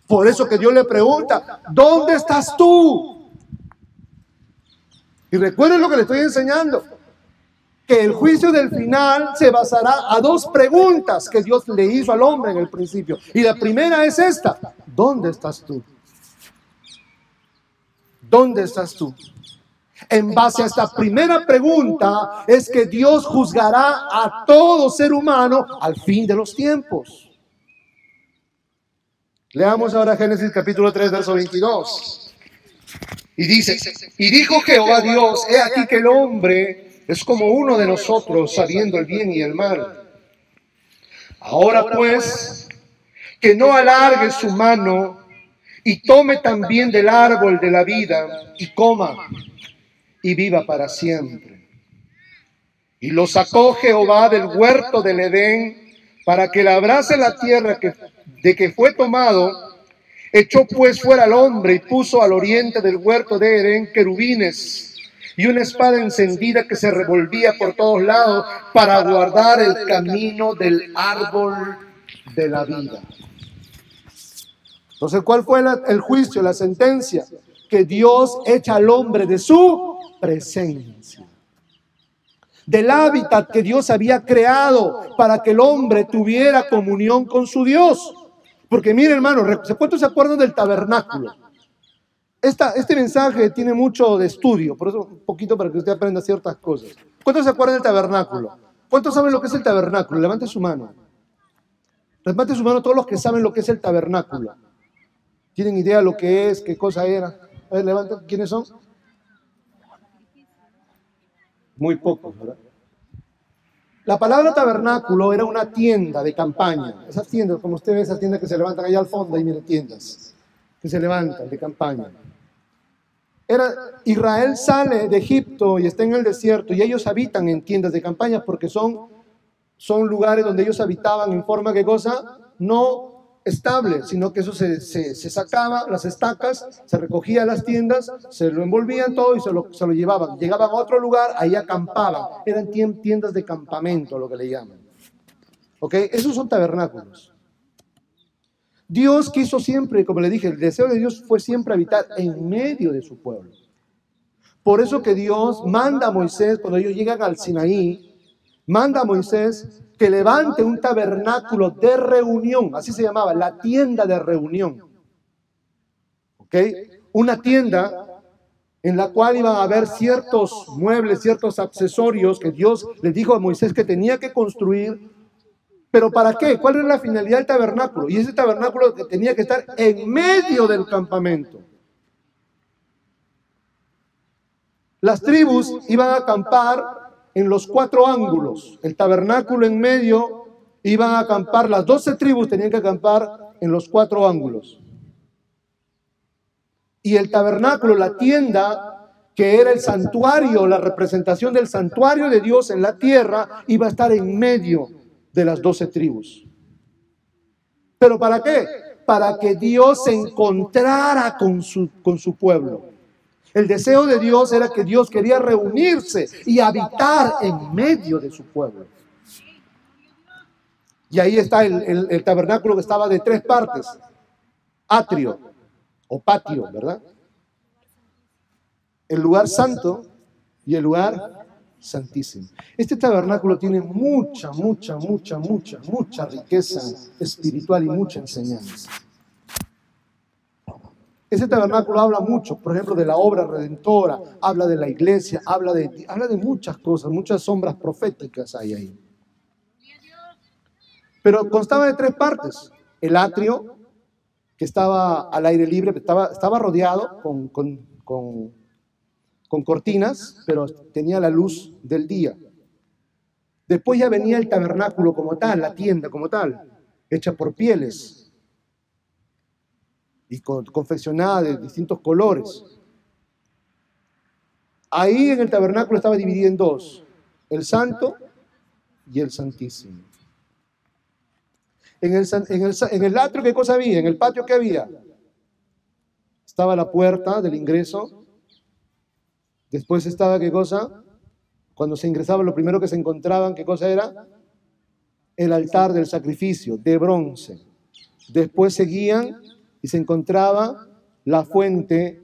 Por eso que Dios le pregunta, ¿dónde estás tú? Y recuerden lo que le estoy enseñando, que el juicio del final se basará a dos preguntas que Dios le hizo al hombre en el principio. Y la primera es esta, ¿dónde estás tú? ¿Dónde estás tú? En base a esta primera pregunta es que Dios juzgará a todo ser humano al fin de los tiempos. Leamos ahora Génesis capítulo 3, verso 22. Y dice, y dijo Jehová Dios, he aquí que el hombre es como uno de nosotros, sabiendo el bien y el mal. Ahora pues, que no alargue su mano y tome también del árbol de la vida y coma y viva para siempre. Y lo sacó Jehová del huerto del Edén para que labrase la tierra de que fue tomado. Echó pues fuera al hombre y puso al oriente del huerto de Edén querubines y una espada encendida que se revolvía por todos lados para guardar el camino del árbol de la vida. Entonces, ¿cuál fue el juicio, la sentencia? Que Dios echa al hombre de su presencia, del hábitat que Dios había creado para que el hombre tuviera comunión con su Dios. Porque mire, hermano, ¿cuántos se acuerdan del tabernáculo? Este mensaje tiene mucho de estudio, por eso un poquito para que usted aprenda ciertas cosas. ¿Cuántos se acuerdan del tabernáculo? ¿Cuántos saben lo que es el tabernáculo? Levante su mano. Levante su mano todos los que saben lo que es el tabernáculo. ¿Tienen idea de lo que es? ¿Qué cosa era? A ver, levanten. ¿Quiénes son? Muy pocos, ¿verdad? La palabra tabernáculo era una tienda de campaña. Esas tiendas, como usted ve, esas tiendas que se levantan allá al fondo, ahí miren, tiendas que se levantan de campaña. Israel sale de Egipto y está en el desierto y ellos habitan en tiendas de campaña porque son lugares donde ellos habitaban en forma, ¿qué cosa? No estable, sino que eso se sacaba, las estacas, se recogía las tiendas, se lo envolvían todo y se lo llevaban. Llegaban a otro lugar, ahí acampaban. Eran tiendas de campamento, lo que le llaman. ¿Ok? Esos son tabernáculos. Dios quiso siempre, como le dije, el deseo de Dios fue siempre habitar en medio de su pueblo. Por eso que Dios manda a Moisés, cuando ellos llegan al Sinaí, manda a Moisés que levante un tabernáculo de reunión, así se llamaba, la tienda de reunión. ¿Ok? Una tienda en la cual iban a haber ciertos muebles, ciertos accesorios que Dios le dijo a Moisés que tenía que construir. ¿Pero para qué? ¿Cuál era la finalidad del tabernáculo? Y ese tabernáculo que tenía que estar en medio del campamento. Las tribus iban a acampar en los 4 ángulos. El tabernáculo en medio, iban a acampar, las 12 tribus tenían que acampar en los 4 ángulos. Y el tabernáculo, la tienda, que era el santuario, la representación del santuario de Dios en la tierra, iba a estar en medio de las 12 tribus. ¿Pero para qué? Para que Dios se encontrara con su pueblo. El deseo de Dios era que Dios quería reunirse y habitar en medio de su pueblo. Y ahí está el tabernáculo, que estaba de 3 partes. Atrio o patio, ¿verdad? El lugar santo y el lugar santísimo. Este tabernáculo tiene mucha riqueza espiritual y mucha enseñanza. Ese tabernáculo habla mucho, por ejemplo, de la obra redentora, habla de la iglesia, habla de muchas cosas, muchas sombras proféticas hay ahí. Pero constaba de 3 partes. El atrio, que estaba al aire libre, estaba rodeado con cortinas, pero tenía la luz del día. Después ya venía el tabernáculo como tal, la tienda como tal, hecha por pieles y confeccionada de distintos colores. Ahí en el tabernáculo estaba dividido en 2, el santo y el santísimo. En el atrio, ¿qué cosa había? En el patio, ¿qué había? Estaba la puerta del ingreso. Después estaba, ¿qué cosa? Cuando se ingresaba, lo primero que se encontraban, ¿qué cosa era? El altar del sacrificio, de bronce. Después seguían y se encontraba la fuente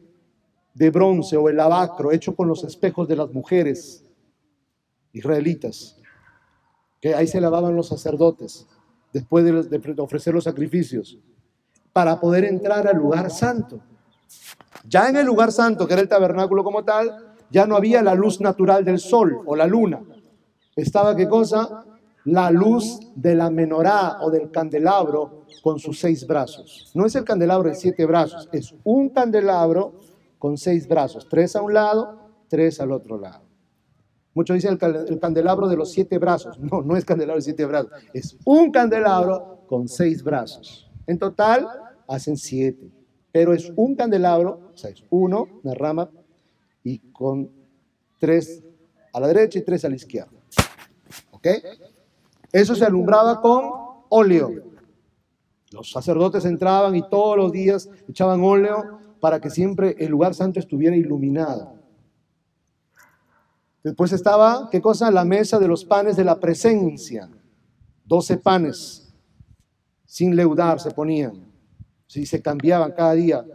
de bronce o el lavacro, hecho con los espejos de las mujeres israelitas, que ahí se lavaban los sacerdotes después de ofrecer los sacrificios, para poder entrar al lugar santo. Ya en el lugar santo, que era el tabernáculo como tal, ya no había la luz natural del sol o la luna. Estaba, ¿qué cosa? La luz de la menorá o del candelabro con sus 6 brazos. No es el candelabro de 7 brazos, es un candelabro con 6 brazos, 3 a un lado, 3 al otro lado. Muchos dicen el candelabro de los 7 brazos. No, no es candelabro de 7 brazos, es un candelabro con 6 brazos. En total hacen 7, pero es un candelabro, o sea, es uno, una rama, y con 3 a la derecha y 3 a la izquierda. ¿Ok? Eso se alumbraba con óleo. Los sacerdotes entraban y todos los días echaban óleo para que siempre el lugar santo estuviera iluminado. Después estaba, ¿qué cosa? La mesa de los panes de la presencia. 12 panes, sin leudar se ponían. Sí, se cambiaban cada día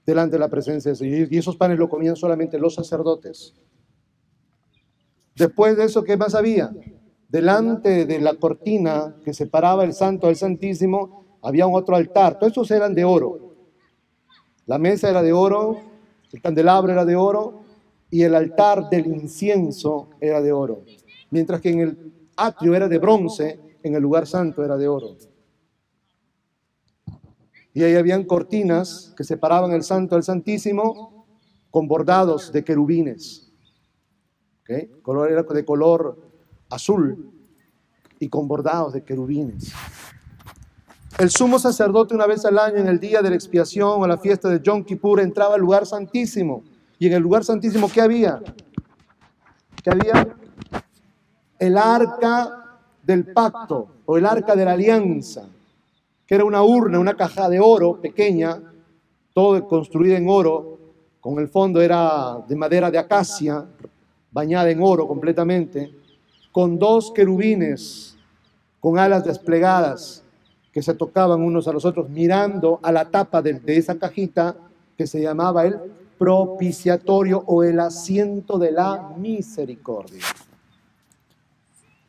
delante de la presencia de Dios. Y esos panes lo comían solamente los sacerdotes. Después de eso, ¿qué más había? Delante de la cortina que separaba el santo del santísimo, había un otro altar. Todos esos eran de oro. La mesa era de oro, el candelabro era de oro, y el altar del incienso era de oro. Mientras que en el atrio era de bronce, en el lugar santo era de oro. Y ahí habían cortinas que separaban el santo del santísimo con bordados de querubines. ¿Okay? Era de color azul y con bordados de querubines. El sumo sacerdote una vez al año, en el día de la expiación o la fiesta de Yom Kippur, entraba al lugar santísimo. Y en el lugar santísimo, ¿qué había? ¿Qué había? El arca del pacto o el arca de la alianza, que era una urna, una caja de oro pequeña, todo construida en oro, con el fondo era de madera de acacia, bañada en oro completamente, con 2 querubines con alas desplegadas que se tocaban unos a los otros, mirando a la tapa de esa cajita que se llamaba el propiciatorio o el asiento de la misericordia.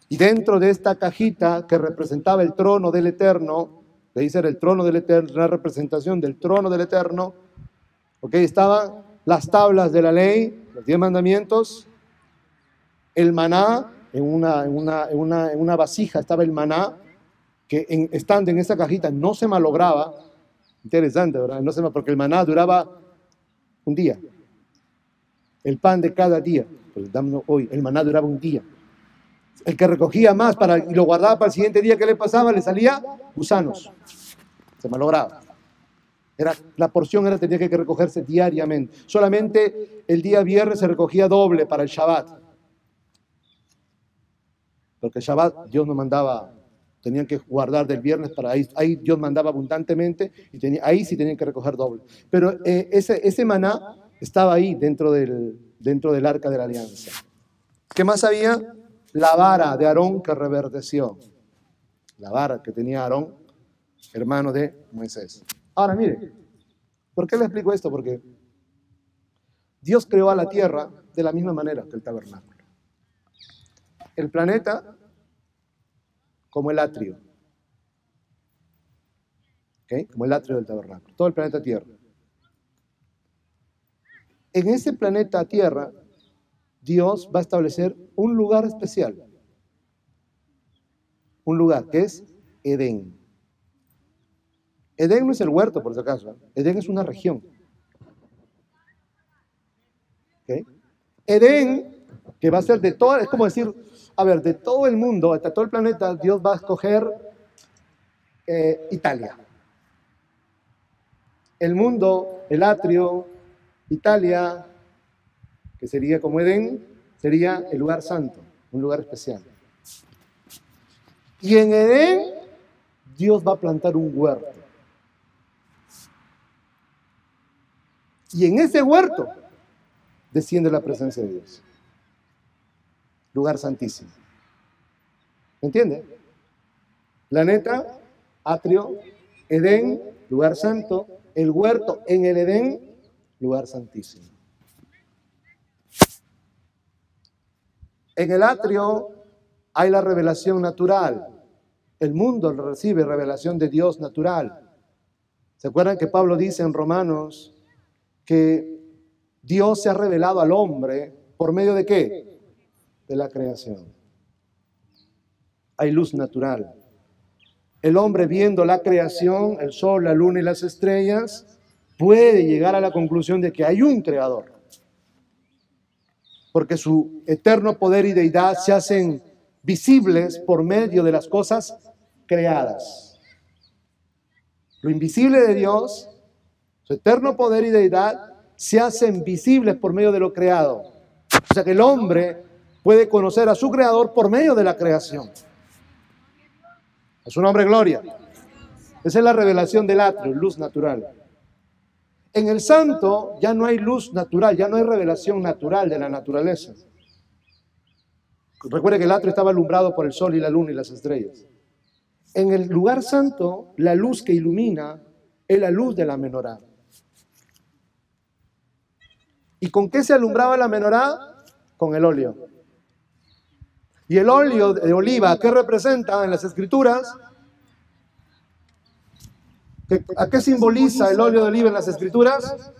Y dentro de esta cajita que representaba el trono del Eterno, que dice era el trono del Eterno, la representación del trono del Eterno, ¿ok? Estaba las tablas de la ley, los 10 mandamientos, el maná, en una vasija estaba el maná, que estando en esa cajita no se malograba. Interesante, ¿verdad? No se porque el maná duraba un día. El pan de cada día, pues hoy, el maná duraba un día. El que recogía más y lo guardaba para el siguiente día, ¿qué le pasaba? Le salía gusanos. Se malograba. La porción tenía que recogerse diariamente. Solamente el día viernes se recogía doble para el Shabbat. Porque el Shabbat Dios nos mandaba, tenían que guardar del viernes para ahí Dios mandaba abundantemente y ahí sí tenían que recoger doble. Pero ese maná estaba ahí dentro del arca de la alianza. ¿Qué más había? La vara de Aarón que reverdeció. La vara que tenía Aarón, hermano de Moisés. Ahora mire, ¿por qué le explico esto? Porque Dios creó a la tierra de la misma manera que el tabernáculo. El planeta como el atrio. ¿Okay? Como el atrio del tabernáculo. Todo el planeta Tierra. En ese planeta Tierra, Dios va a establecer un lugar especial. Un lugar que es Edén. Edén no es el huerto, por si acaso. Edén es una región. ¿Okay? Edén, que va a ser de todo, es como decir, de todo el mundo, hasta todo el planeta, Dios va a escoger Italia. El mundo, el atrio, Italia, que sería como Edén, sería el lugar santo, un lugar especial. Y en Edén, Dios va a plantar un huerto. Y en ese huerto desciende la presencia de Dios. Lugar santísimo. ¿Me entiende? Planeta, atrio, Edén, lugar santo, el huerto en el Edén, lugar santísimo. En el atrio hay la revelación natural. El mundo recibe revelación de Dios natural. ¿Se acuerdan que Pablo dice en Romanos que Dios se ha revelado al hombre por medio de qué? De la creación. Hay luz natural. El hombre viendo la creación, el sol, la luna y las estrellas, puede llegar a la conclusión de que hay un creador. Porque su eterno poder y deidad se hacen visibles por medio de las cosas creadas. Lo invisible de Dios, su eterno poder y deidad, se hacen visibles por medio de lo creado. O sea que el hombre puede conocer a su creador por medio de la creación. A su nombre, gloria. Esa es la revelación del atrio, luz natural. En el santo ya no hay luz natural, ya no hay revelación natural de la naturaleza. Recuerde que el atrio estaba alumbrado por el sol y la luna y las estrellas. En el lugar santo, la luz que ilumina es la luz de la menorá. ¿Y con qué se alumbraba la menorá? Con el óleo. Y el óleo de oliva, ¿qué representa en las Escrituras? ¿A qué simboliza el óleo de oliva en las Escrituras?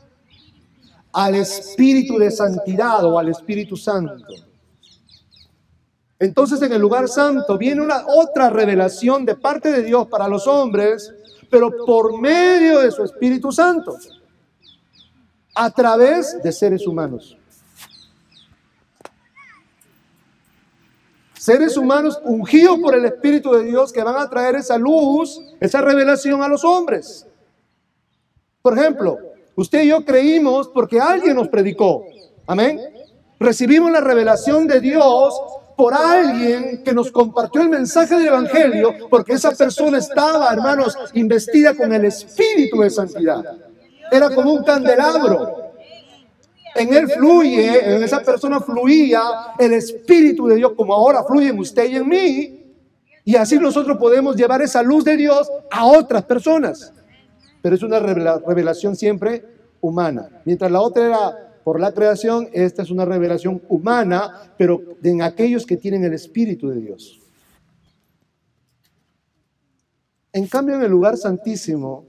Al Espíritu de santidad o al Espíritu Santo. Entonces en el lugar santo viene otra revelación de parte de Dios para los hombres, pero por medio de su Espíritu Santo, a través de seres humanos. Seres humanos ungidos por el Espíritu de Dios que van a traer esa luz, esa revelación a los hombres. Por ejemplo, usted y yo creímos porque alguien nos predicó. Amén. Recibimos la revelación de Dios por alguien que nos compartió el mensaje del Evangelio, porque esa persona estaba, hermanos, investida con el Espíritu de santidad. Era como un candelabro. En él fluye, en esa persona fluía el Espíritu de Dios, como ahora fluye en usted y en mí. Y así nosotros podemos llevar esa luz de Dios a otras personas. Pero es una revelación siempre humana. Mientras la otra era por la creación, esta es una revelación humana, pero en aquellos que tienen el Espíritu de Dios. En cambio, en el lugar santísimo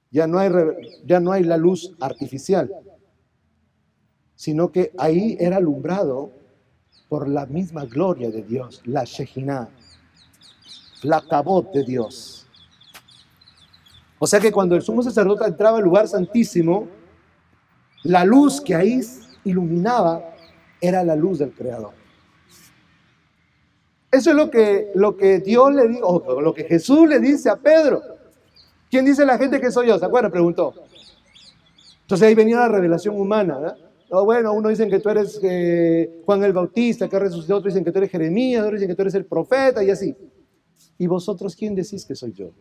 ya no hay la luz artificial. sino que ahí era alumbrado por la misma gloria de Dios, la Shekinah, la Kabod de Dios. O sea que cuando el sumo sacerdote entraba al lugar santísimo, la luz que ahí iluminaba era la luz del Creador. Eso es lo que Dios le dijo, o lo que Jesús le dice a Pedro. ¿Quién dice la gente que soy yo? ¿Se acuerdan? Preguntó. Entonces ahí venía la revelación humana, ¿verdad? Bueno, unos dicen que tú eres Juan el Bautista, que resucitó, otros dicen que tú eres Jeremías, otros dicen que tú eres el profeta y así. ¿Y vosotros quién decís que soy yo?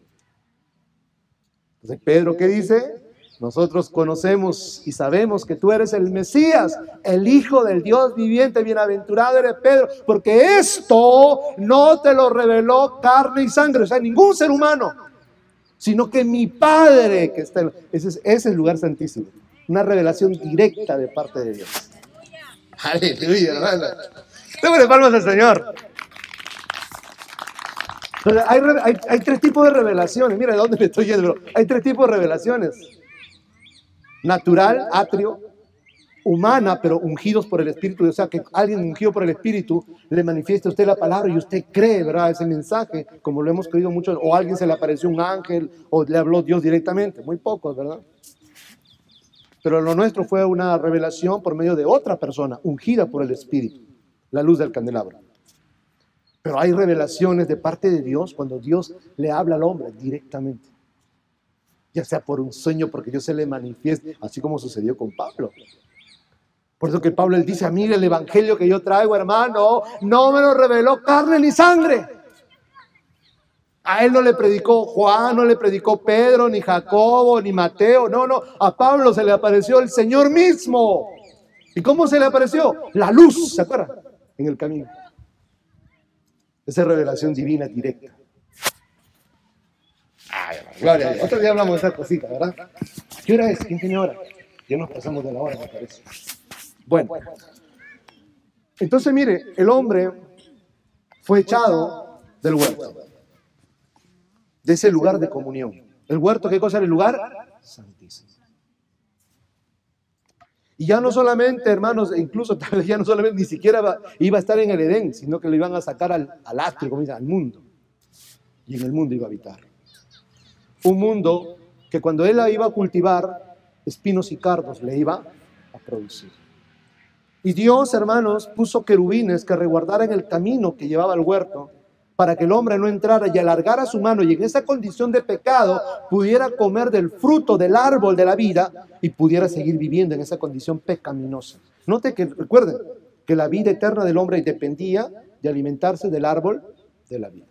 Entonces Pedro, ¿qué dice? Nosotros conocemos y sabemos que tú eres el Mesías, el Hijo del Dios viviente, bienaventurado eres Pedro, porque esto no te lo reveló carne y sangre, o sea, ningún ser humano, sino que mi Padre que está en... Ese es el lugar santísimo. Una revelación directa de parte de Dios. Aleluya, hermano. Démosle palmas al Señor. Entonces, hay tres tipos de revelaciones. Mira de dónde me estoy yendo. Hay tres tipos de revelaciones. Natural, atrio, humana, pero ungidos por el Espíritu. O sea, que alguien ungido por el Espíritu le manifieste a usted la palabra y usted cree, ¿verdad? Ese mensaje, como lo hemos creído mucho. O a alguien se le apareció un ángel o le habló Dios directamente. Muy pocos, ¿verdad? Pero lo nuestro fue una revelación por medio de otra persona, ungida por el Espíritu, la luz del candelabro. Pero hay revelaciones de parte de Dios cuando Dios le habla al hombre directamente. Ya sea por un sueño, porque Dios se le manifieste, así como sucedió con Pablo. Por eso que Pablo él dice, mire el evangelio que yo traigo, hermano, no me lo reveló carne ni sangre. A él no le predicó Juan, no le predicó Pedro, ni Jacobo, ni Mateo. No, a Pablo se le apareció el Señor mismo. ¿Y cómo se le apareció? La luz, ¿se acuerdan? En el camino. Esa es revelación divina directa. Ay, gloria a Dios. Otro día hablamos de esa cosita, ¿verdad? ¿Qué hora es? ¿Quién tiene hora? Ya nos pasamos de la hora, me parece. Bueno. Entonces, mire, el hombre fue echado del huerto. De ese lugar de comunión. ¿El huerto qué cosa era el lugar? Santísimo. Y ya no solamente, hermanos, incluso tal vez ya no solamente, ni siquiera iba a estar en el Edén, sino que lo iban a sacar al atrio, como dicen, al mundo. Y en el mundo iba a habitar. Un mundo que cuando él la iba a cultivar, espinos y cardos le iba a producir. Y Dios, hermanos, puso querubines que resguardaran el camino que llevaba al huerto, para que el hombre no entrara y alargara su mano y en esa condición de pecado pudiera comer del fruto del árbol de la vida y pudiera seguir viviendo en esa condición pecaminosa. Note que, recuerden, que la vida eterna del hombre dependía de alimentarse del árbol de la vida.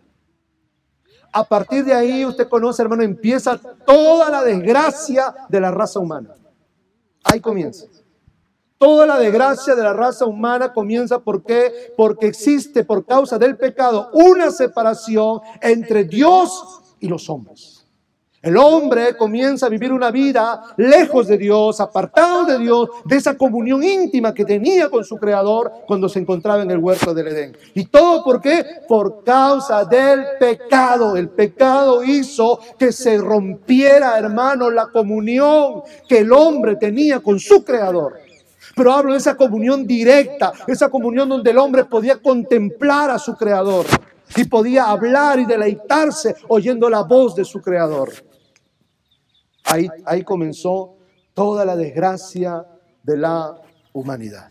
A partir de ahí, usted conoce, hermano, empieza toda la desgracia de la raza humana. Ahí comienza. Toda la desgracia de la raza humana comienza porque existe por causa del pecado una separación entre Dios y los hombres. El hombre comienza a vivir una vida lejos de Dios, apartado de Dios, de esa comunión íntima que tenía con su Creador cuando se encontraba en el huerto del Edén. ¿Y todo por qué? Por causa del pecado. El pecado hizo que se rompiera, hermano, la comunión que el hombre tenía con su Creador. Pero hablo de esa comunión directa, esa comunión donde el hombre podía contemplar a su Creador y podía hablar y deleitarse oyendo la voz de su Creador. Ahí comenzó toda la desgracia de la humanidad.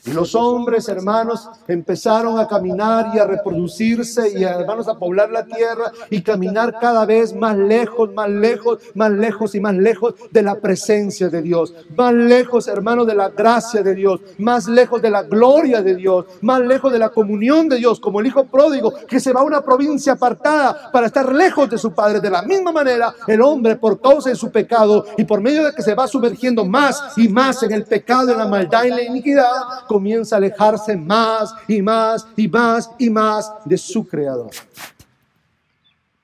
Y los hombres, hermanos, empezaron a caminar y a reproducirse y, hermanos, a poblar la tierra y caminar cada vez más lejos, más lejos, más lejos y más lejos de la presencia de Dios. Más lejos, hermanos, de la gracia de Dios. Más lejos de la gloria de Dios. Más lejos de la comunión de Dios, como el hijo pródigo que se va a una provincia apartada para estar lejos de su padre. De la misma manera, el hombre, por causa de su pecado y por medio de que se va sumergiendo más y más en el pecado, en la maldad y la iniquidad, comienza a alejarse más y más y más y más de su Creador.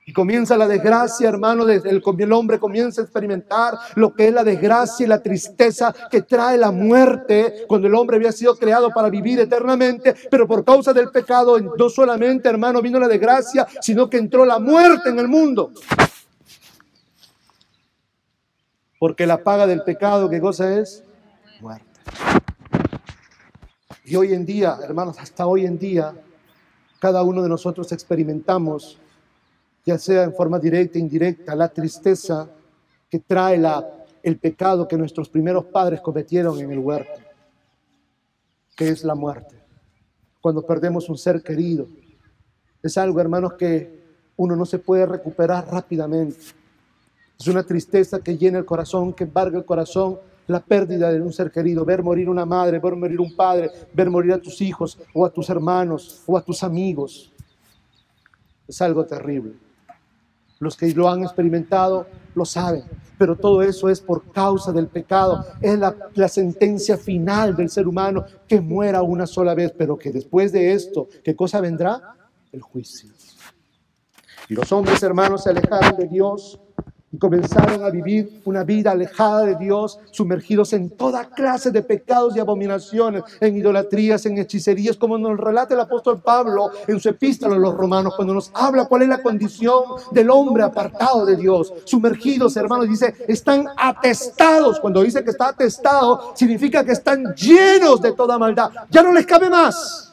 Y comienza la desgracia, hermano, el hombre comienza a experimentar lo que es la desgracia y la tristeza que trae la muerte, cuando el hombre había sido creado para vivir eternamente, pero por causa del pecado, no solamente, hermano, vino la desgracia, sino que entró la muerte en el mundo. Porque la paga del pecado, ¿qué cosa es? Muerte. Y hoy en día, hermanos, hasta hoy en día, cada uno de nosotros experimentamos, ya sea en forma directa e indirecta, la tristeza que trae el pecado que nuestros primeros padres cometieron en el huerto, que es la muerte. Cuando perdemos un ser querido, es algo, hermanos, que uno no se puede recuperar rápidamente. Es una tristeza que llena el corazón, que embarga el corazón, la pérdida de un ser querido, ver morir una madre, ver morir un padre, ver morir a tus hijos o a tus hermanos o a tus amigos. Es algo terrible. Los que lo han experimentado lo saben, pero todo eso es por causa del pecado. Es la sentencia final del ser humano, que muera una sola vez, pero que después de esto, ¿qué cosa vendrá? El juicio. Y los hombres, hermanos, se alejaron de Dios y comenzaron a vivir una vida alejada de Dios, sumergidos en toda clase de pecados y abominaciones, en idolatrías, en hechicerías, como nos relata el apóstol Pablo en su epístola a los romanos, cuando nos habla cuál es la condición del hombre apartado de Dios. Sumergidos, hermanos, dice, están atestados. Cuando dice que está atestado, significa que están llenos de toda maldad. Ya no les cabe más.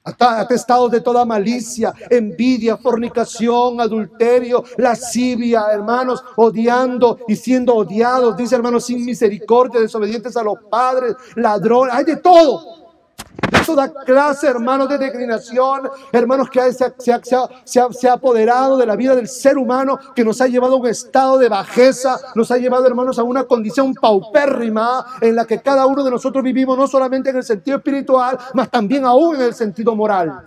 Atestados de toda malicia, envidia, fornicación, adulterio, lascivia, hermanos, odiando y siendo odiados, dice, hermanos, sin misericordia, desobedientes a los padres, ladrones, hay de todo. De toda clase, hermanos, de declinación, hermanos, que se ha apoderado de la vida del ser humano, que nos ha llevado a un estado de bajeza, nos ha llevado, hermanos, a una condición paupérrima en la que cada uno de nosotros vivimos, no solamente en el sentido espiritual, mas también aún en el sentido moral.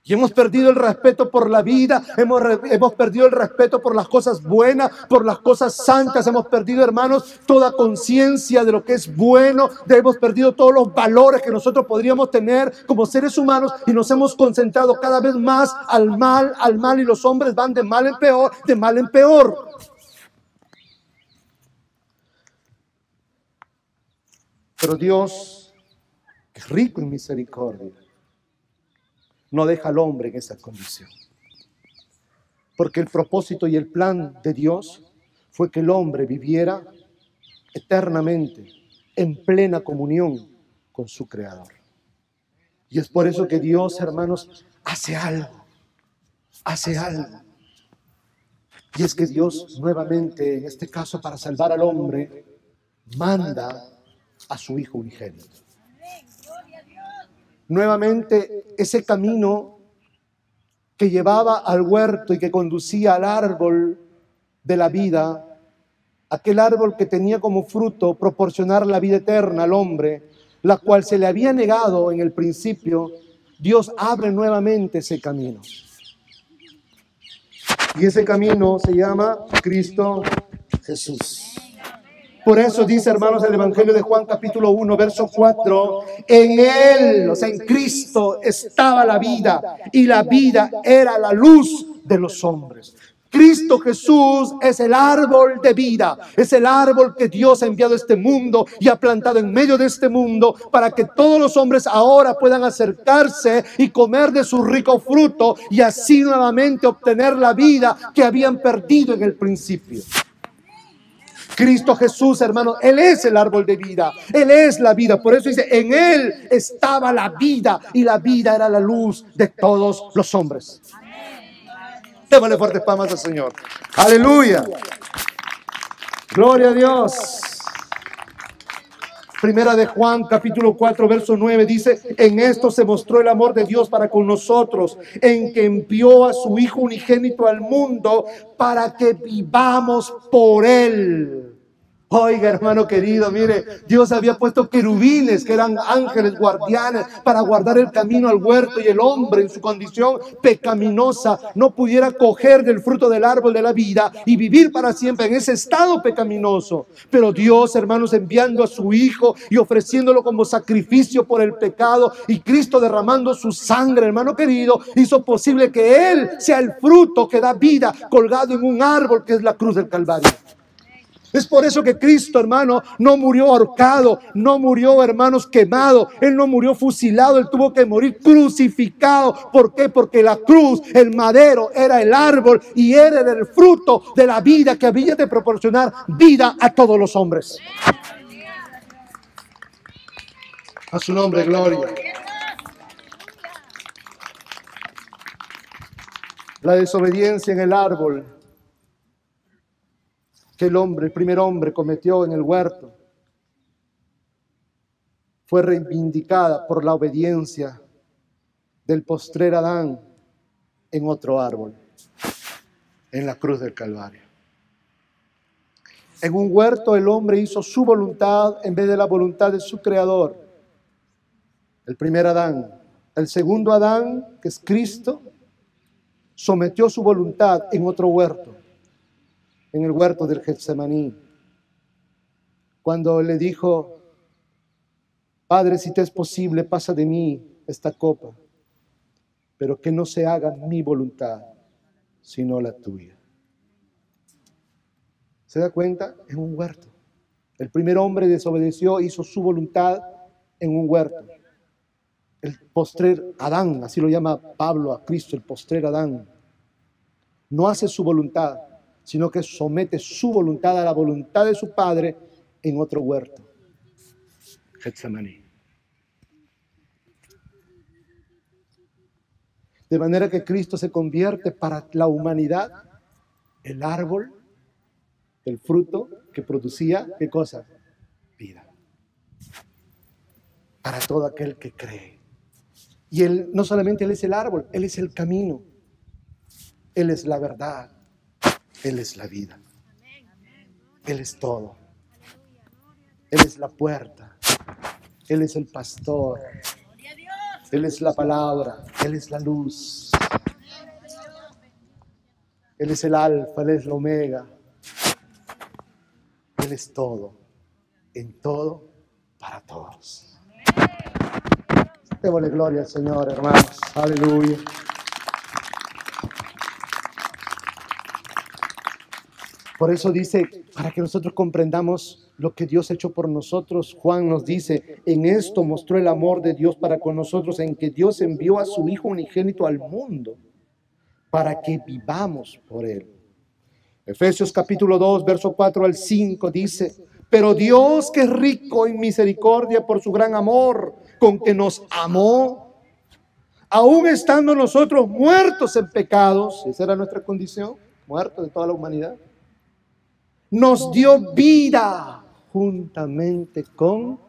Y hemos perdido el respeto por la vida, hemos perdido el respeto por las cosas buenas, por las cosas santas, hemos perdido, hermanos, toda conciencia de lo que es bueno, hemos perdido todos los valores que nosotros podríamos tener como seres humanos y nos hemos concentrado cada vez más al mal, y los hombres van de mal en peor, de mal en peor. Pero Dios es rico en misericordia. No deja al hombre en esa condición. Porque el propósito y el plan de Dios fue que el hombre viviera eternamente en plena comunión con su Creador. Y es por eso que Dios, hermanos, hace algo. Y es que Dios nuevamente, en este caso para salvar al hombre, manda a su Hijo unigénito. Nuevamente, ese camino que llevaba al huerto y que conducía al árbol de la vida, aquel árbol que tenía como fruto proporcionar la vida eterna al hombre, la cual se le había negado en el principio, Dios abre nuevamente ese camino. Y ese camino se llama Cristo Jesús. Por eso dice, hermanos, el Evangelio de Juan capítulo 1, verso 4, en Él, o sea, en Cristo estaba la vida, y la vida era la luz de los hombres. Cristo Jesús es el árbol de vida, es el árbol que Dios ha enviado a este mundo y ha plantado en medio de este mundo para que todos los hombres ahora puedan acercarse y comer de su rico fruto y así nuevamente obtener la vida que habían perdido en el principio. Cristo Jesús, hermano, Él es el árbol de vida, Él es la vida. Por eso dice, en Él estaba la vida y la vida era la luz de todos los hombres. Démosle fuertes palmas al Señor. Aleluya. Gloria a Dios. Primera de Juan, capítulo 4, verso 9, dice, en esto se mostró el amor de Dios para con nosotros, en que envió a su Hijo unigénito al mundo para que vivamos por Él. Oiga, hermano querido, mire, Dios había puesto querubines, que eran ángeles guardianes, para guardar el camino al huerto, y el hombre en su condición pecaminosa no pudiera coger del fruto del árbol de la vida y vivir para siempre en ese estado pecaminoso. Pero Dios, hermanos, enviando a su Hijo y ofreciéndolo como sacrificio por el pecado, y Cristo derramando su sangre, hermano querido, hizo posible que Él sea el fruto que da vida colgado en un árbol que es la cruz del Calvario. Es por eso que Cristo, hermano, no murió ahorcado, no murió, hermanos, quemado, Él no murió fusilado, Él tuvo que morir crucificado. ¿Por qué? Porque la cruz, el madero, era el árbol y era el fruto de la vida que había de proporcionar vida a todos los hombres. A su nombre, gloria. La desobediencia en el árbol que el primer hombre cometió en el huerto, fue reivindicada por la obediencia del postrer Adán en otro árbol, en la cruz del Calvario. En un huerto el hombre hizo su voluntad en vez de la voluntad de su creador. El primer Adán. El segundo Adán, que es Cristo, sometió su voluntad en otro huerto, en el huerto del Getsemaní, cuando le dijo: Padre, si te es posible, pasa de mí esta copa, pero que no se haga mi voluntad, sino la tuya. ¿Se da cuenta? En un huerto. El primer hombre desobedeció, hizo su voluntad en un huerto. El postrer Adán, así lo llama Pablo a Cristo, el postrer Adán, no hace su voluntad, sino que somete su voluntad a la voluntad de su Padre en otro huerto, Getsemaní. De manera que Cristo se convierte para la humanidad el árbol, el fruto que producía, ¿qué cosa? Vida. Para todo aquel que cree. Y Él, no solamente Él es el árbol, Él es el camino. Él es la verdad. Él es la vida. Él es todo. Él es la puerta. Él es el pastor. Él es la palabra. Él es la luz. Él es el alfa. Él es la omega. Él es todo. En todo, para todos. Démosle gloria al Señor, hermanos. Aleluya. Por eso dice, para que nosotros comprendamos lo que Dios ha hecho por nosotros, Juan nos dice: en esto mostró el amor de Dios para con nosotros, en que Dios envió a su Hijo unigénito al mundo, para que vivamos por Él. Efesios capítulo 2, verso 4 al 5 dice: pero Dios, que es rico en misericordia por su gran amor con que nos amó, aún estando nosotros muertos en pecados, esa era nuestra condición, muertos de toda la humanidad, nos dio vida juntamente con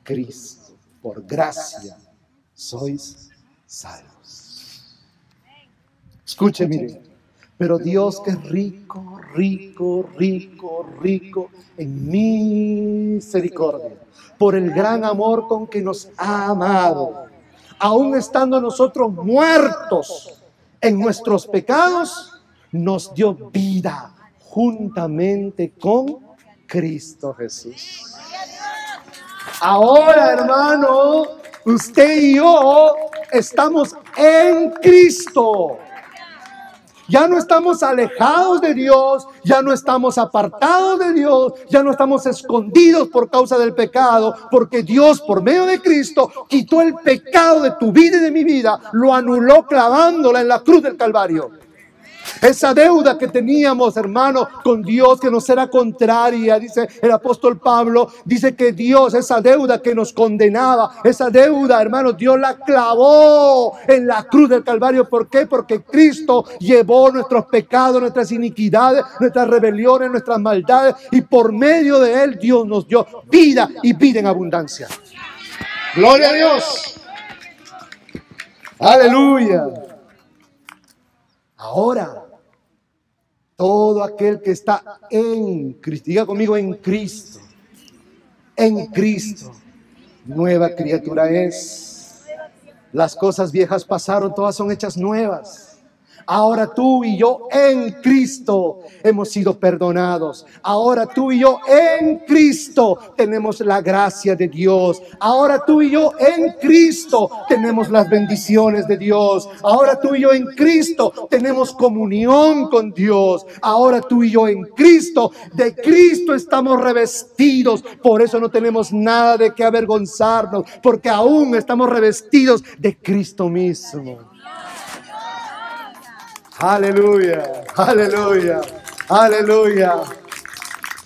Cristo. Por gracia sois salvos. Escuche, miren. Pero Dios, que es rico, rico, rico, rico en misericordia, por el gran amor con que nos ha amado, aún estando nosotros muertos en nuestros pecados, nos dio vida juntamente con Cristo Jesús. Ahora, hermano, usted y yo estamos en Cristo. Ya no estamos alejados de Dios, ya no estamos apartados de Dios, ya no estamos escondidos por causa del pecado, porque Dios, por medio de Cristo, quitó el pecado de tu vida y de mi vida, lo anuló clavándola en la cruz del Calvario. Esa deuda que teníamos, hermano, con Dios, que nos era contraria, dice el apóstol Pablo, dice que Dios, esa deuda que nos condenaba, esa deuda, hermano, Dios la clavó en la cruz del Calvario. ¿Por qué? Porque Cristo llevó nuestros pecados, nuestras iniquidades, nuestras rebeliones, nuestras maldades, y por medio de Él Dios nos dio vida y vida en abundancia. ¡Gloria a Dios! ¡Aleluya! Ahora, todo aquel que está en Cristo, diga conmigo, en Cristo, nueva criatura es. Las cosas viejas pasaron, todas son hechas nuevas. Ahora tú y yo en Cristo hemos sido perdonados. Ahora tú y yo en Cristo tenemos la gracia de Dios. Ahora tú y yo en Cristo tenemos las bendiciones de Dios. Ahora tú y yo en Cristo tenemos comunión con Dios. Ahora tú y yo en Cristo, de Cristo estamos revestidos. Por eso no tenemos nada de qué avergonzarnos, porque aún estamos revestidos de Cristo mismo. Aleluya, aleluya, aleluya.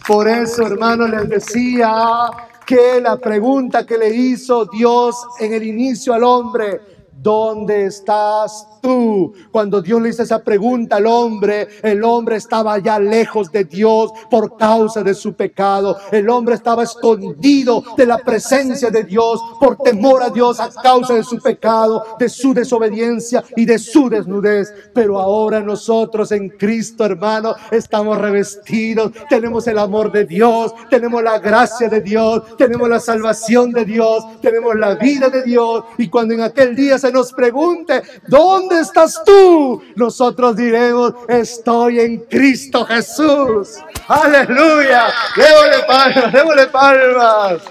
Por eso, hermano, les decía que la pregunta que le hizo Dios en el inicio al hombre: ¿dónde estás tú? Cuando Dios le hizo esa pregunta al hombre, el hombre estaba ya lejos de Dios por causa de su pecado. El hombre estaba escondido de la presencia de Dios por temor a Dios a causa de su pecado, de su desobediencia y de su desnudez. Pero ahora nosotros en Cristo, hermano, estamos revestidos, tenemos el amor de Dios, tenemos la gracia de Dios, tenemos la salvación de Dios, tenemos la vida de Dios. Y cuando en aquel día se nos pregunte: ¿dónde estás tú?, nosotros diremos: estoy en Cristo Jesús. ¡Aleluya! ¡Démosle palmas! ¡Démosle palmas!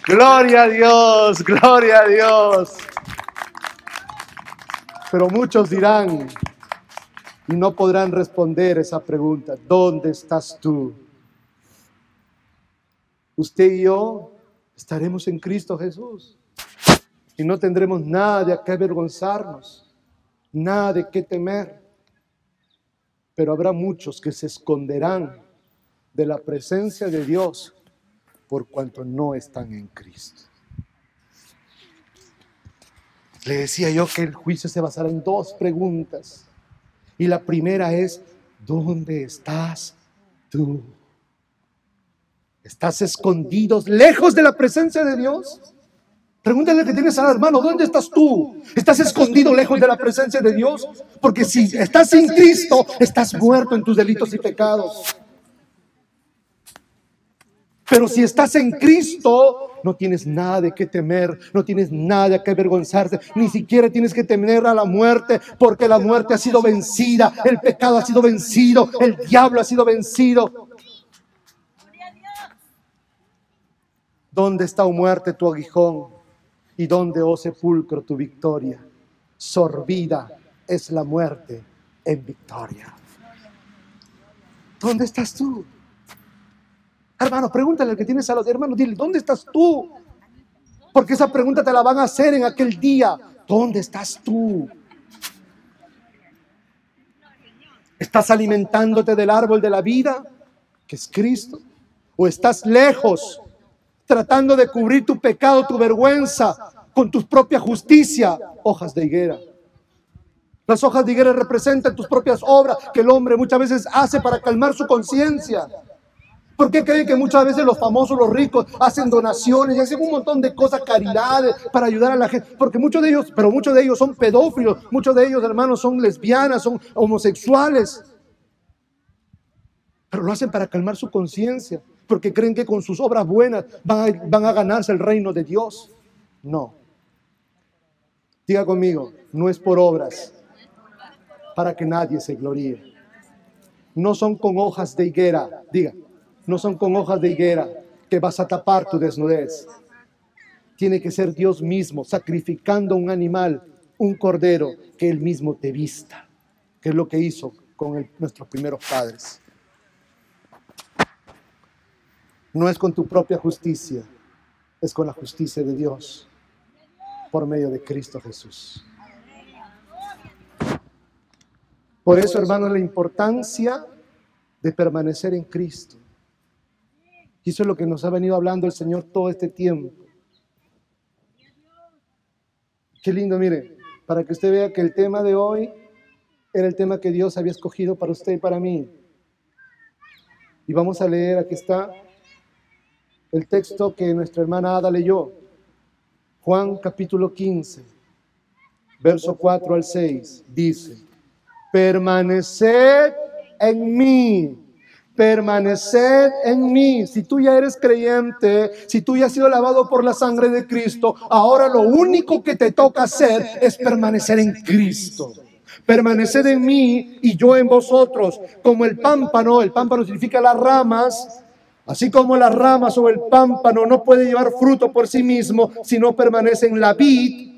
¡Gloria a Dios! ¡Gloria a Dios! Pero muchos dirán y no podrán responder esa pregunta: ¿dónde estás tú? Usted y yo estaremos en Cristo Jesús y no tendremos nada de qué avergonzarnos, nada de qué temer. Pero habrá muchos que se esconderán de la presencia de Dios por cuanto no están en Cristo. Le decía yo que el juicio se basará en dos preguntas. Y la primera es: ¿dónde estás tú? ¿Estás escondido lejos de la presencia de Dios? Pregúntale al que tienes al hermano: ¿dónde estás tú? ¿Estás escondido lejos de la presencia de Dios? Porque si estás sin Cristo, estás muerto en tus delitos y pecados. Pero si estás en Cristo, no tienes nada de qué temer, no tienes nada de qué avergonzarse, ni siquiera tienes que temer a la muerte, porque la muerte ha sido vencida, el pecado ha sido vencido, el diablo ha sido vencido. ¿Dónde está, oh muerte, tu aguijón? ¿Y dónde, oh sepulcro, tu victoria? Sorbida es la muerte en victoria. ¿Dónde estás tú? Hermano, pregúntale al que tienes a los hermanos, dile: ¿dónde estás tú? Porque esa pregunta te la van a hacer en aquel día. ¿Dónde estás tú? ¿Estás alimentándote del árbol de la vida, que es Cristo? ¿O estás lejos, tratando de cubrir tu pecado, tu vergüenza, con tu propia justicia? Hojas de higuera. Las hojas de higuera representan tus propias obras que el hombre muchas veces hace para calmar su conciencia. ¿Por qué creen que muchas veces los famosos, los ricos, hacen donaciones y hacen un montón de cosas, caridades, para ayudar a la gente? Porque muchos de ellos son pedófilos, muchos de ellos, hermanos, son lesbianas, son homosexuales. Pero lo hacen para calmar su conciencia, porque creen que con sus obras buenas van a ganarse el reino de Dios. No. Diga conmigo: no es por obras, para que nadie se gloríe. No son con hojas de higuera, diga, no son con hojas de higuera que vas a tapar tu desnudez. Tiene que ser Dios mismo sacrificando un animal, un cordero, que Él mismo te vista, que es lo que hizo con nuestros primeros padres. No es con tu propia justicia, es con la justicia de Dios por medio de Cristo Jesús. Por eso, hermanos, la importancia de permanecer en Cristo. Y eso es lo que nos ha venido hablando el Señor todo este tiempo. Qué lindo, mire, para que usted vea que el tema de hoy era el tema que Dios había escogido para usted y para mí. Y vamos a leer, aquí está, el texto que nuestra hermana Ada leyó. Juan capítulo 15, verso 4 al 6, dice: permaneced en mí. Permaneced en mí. Si tú ya eres creyente, si tú ya has sido lavado por la sangre de Cristo, ahora lo único que te toca hacer es permanecer en Cristo. Permaneced en mí y yo en vosotros. Como el pámpano significa las ramas, así como las ramas o el pámpano no puede llevar fruto por sí mismo si no permanece en la vid,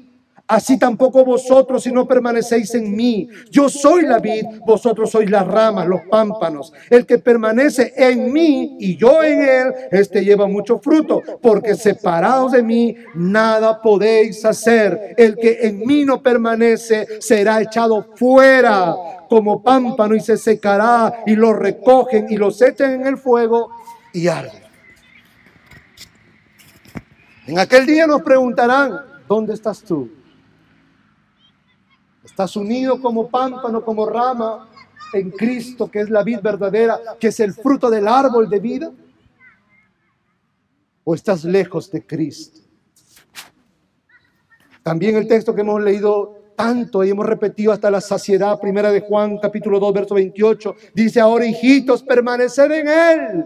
así tampoco vosotros si no permanecéis en mí. Yo soy la vid, vosotros sois las ramas, los pámpanos. El que permanece en mí y yo en él, este lleva mucho fruto, porque separados de mí nada podéis hacer. El que en mí no permanece será echado fuera como pámpano y se secará, y lo recogen y los echan en el fuego y arden. En aquel día nos preguntarán, ¿dónde estás tú? ¿Estás unido como pámpano, como rama en Cristo, que es la vid verdadera, que es el fruto del árbol de vida? ¿O estás lejos de Cristo? También el texto que hemos leído tanto y hemos repetido hasta la saciedad, primera de Juan, capítulo 2, verso 28, dice: ahora, hijitos, permaneced en Él,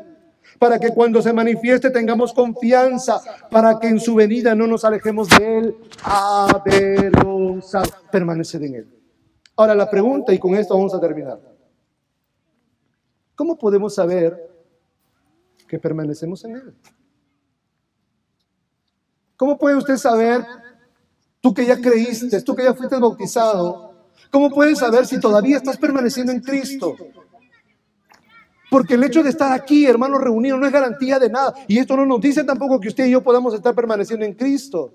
para que cuando se manifieste tengamos confianza, para que en su venida no nos alejemos de Él avergonzados. Permaneced en Él. Ahora la pregunta, y con esto vamos a terminar: ¿cómo podemos saber que permanecemos en Él? ¿Cómo puede usted saber, tú que ya creíste, tú que ya fuiste bautizado, cómo puedes saber si todavía estás permaneciendo en Cristo? Porque el hecho de estar aquí, hermanos, reunidos, no es garantía de nada. Y esto no nos dice tampoco que usted y yo podamos estar permaneciendo en Cristo.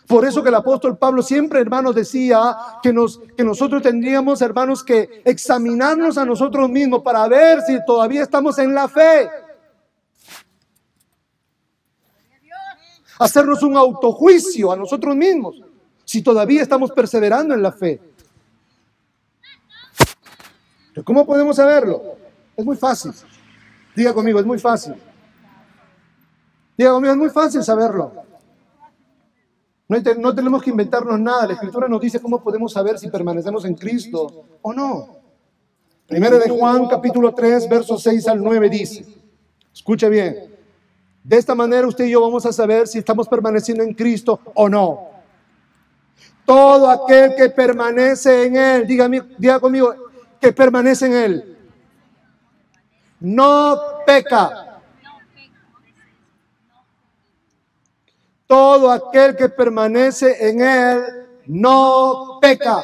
Por eso que el apóstol Pablo siempre, hermanos, decía que nosotros tendríamos, hermanos, que examinarnos a nosotros mismos para ver si todavía estamos en la fe. Hacernos un autojuicio a nosotros mismos, si todavía estamos perseverando en la fe. ¿Cómo podemos saberlo? Es muy fácil. Diga conmigo, es muy fácil. Diga conmigo, es muy fácil saberlo. No tenemos que inventarnos nada. La Escritura nos dice cómo podemos saber si permanecemos en Cristo o no. Primera de Juan, capítulo 3, versos 6 al 9 dice, escuche bien, de esta manera usted y yo vamos a saber si estamos permaneciendo en Cristo o no. Todo aquel que permanece en Él, diga conmigo, que permanece en Él, no peca. Todo aquel que permanece en Él no peca.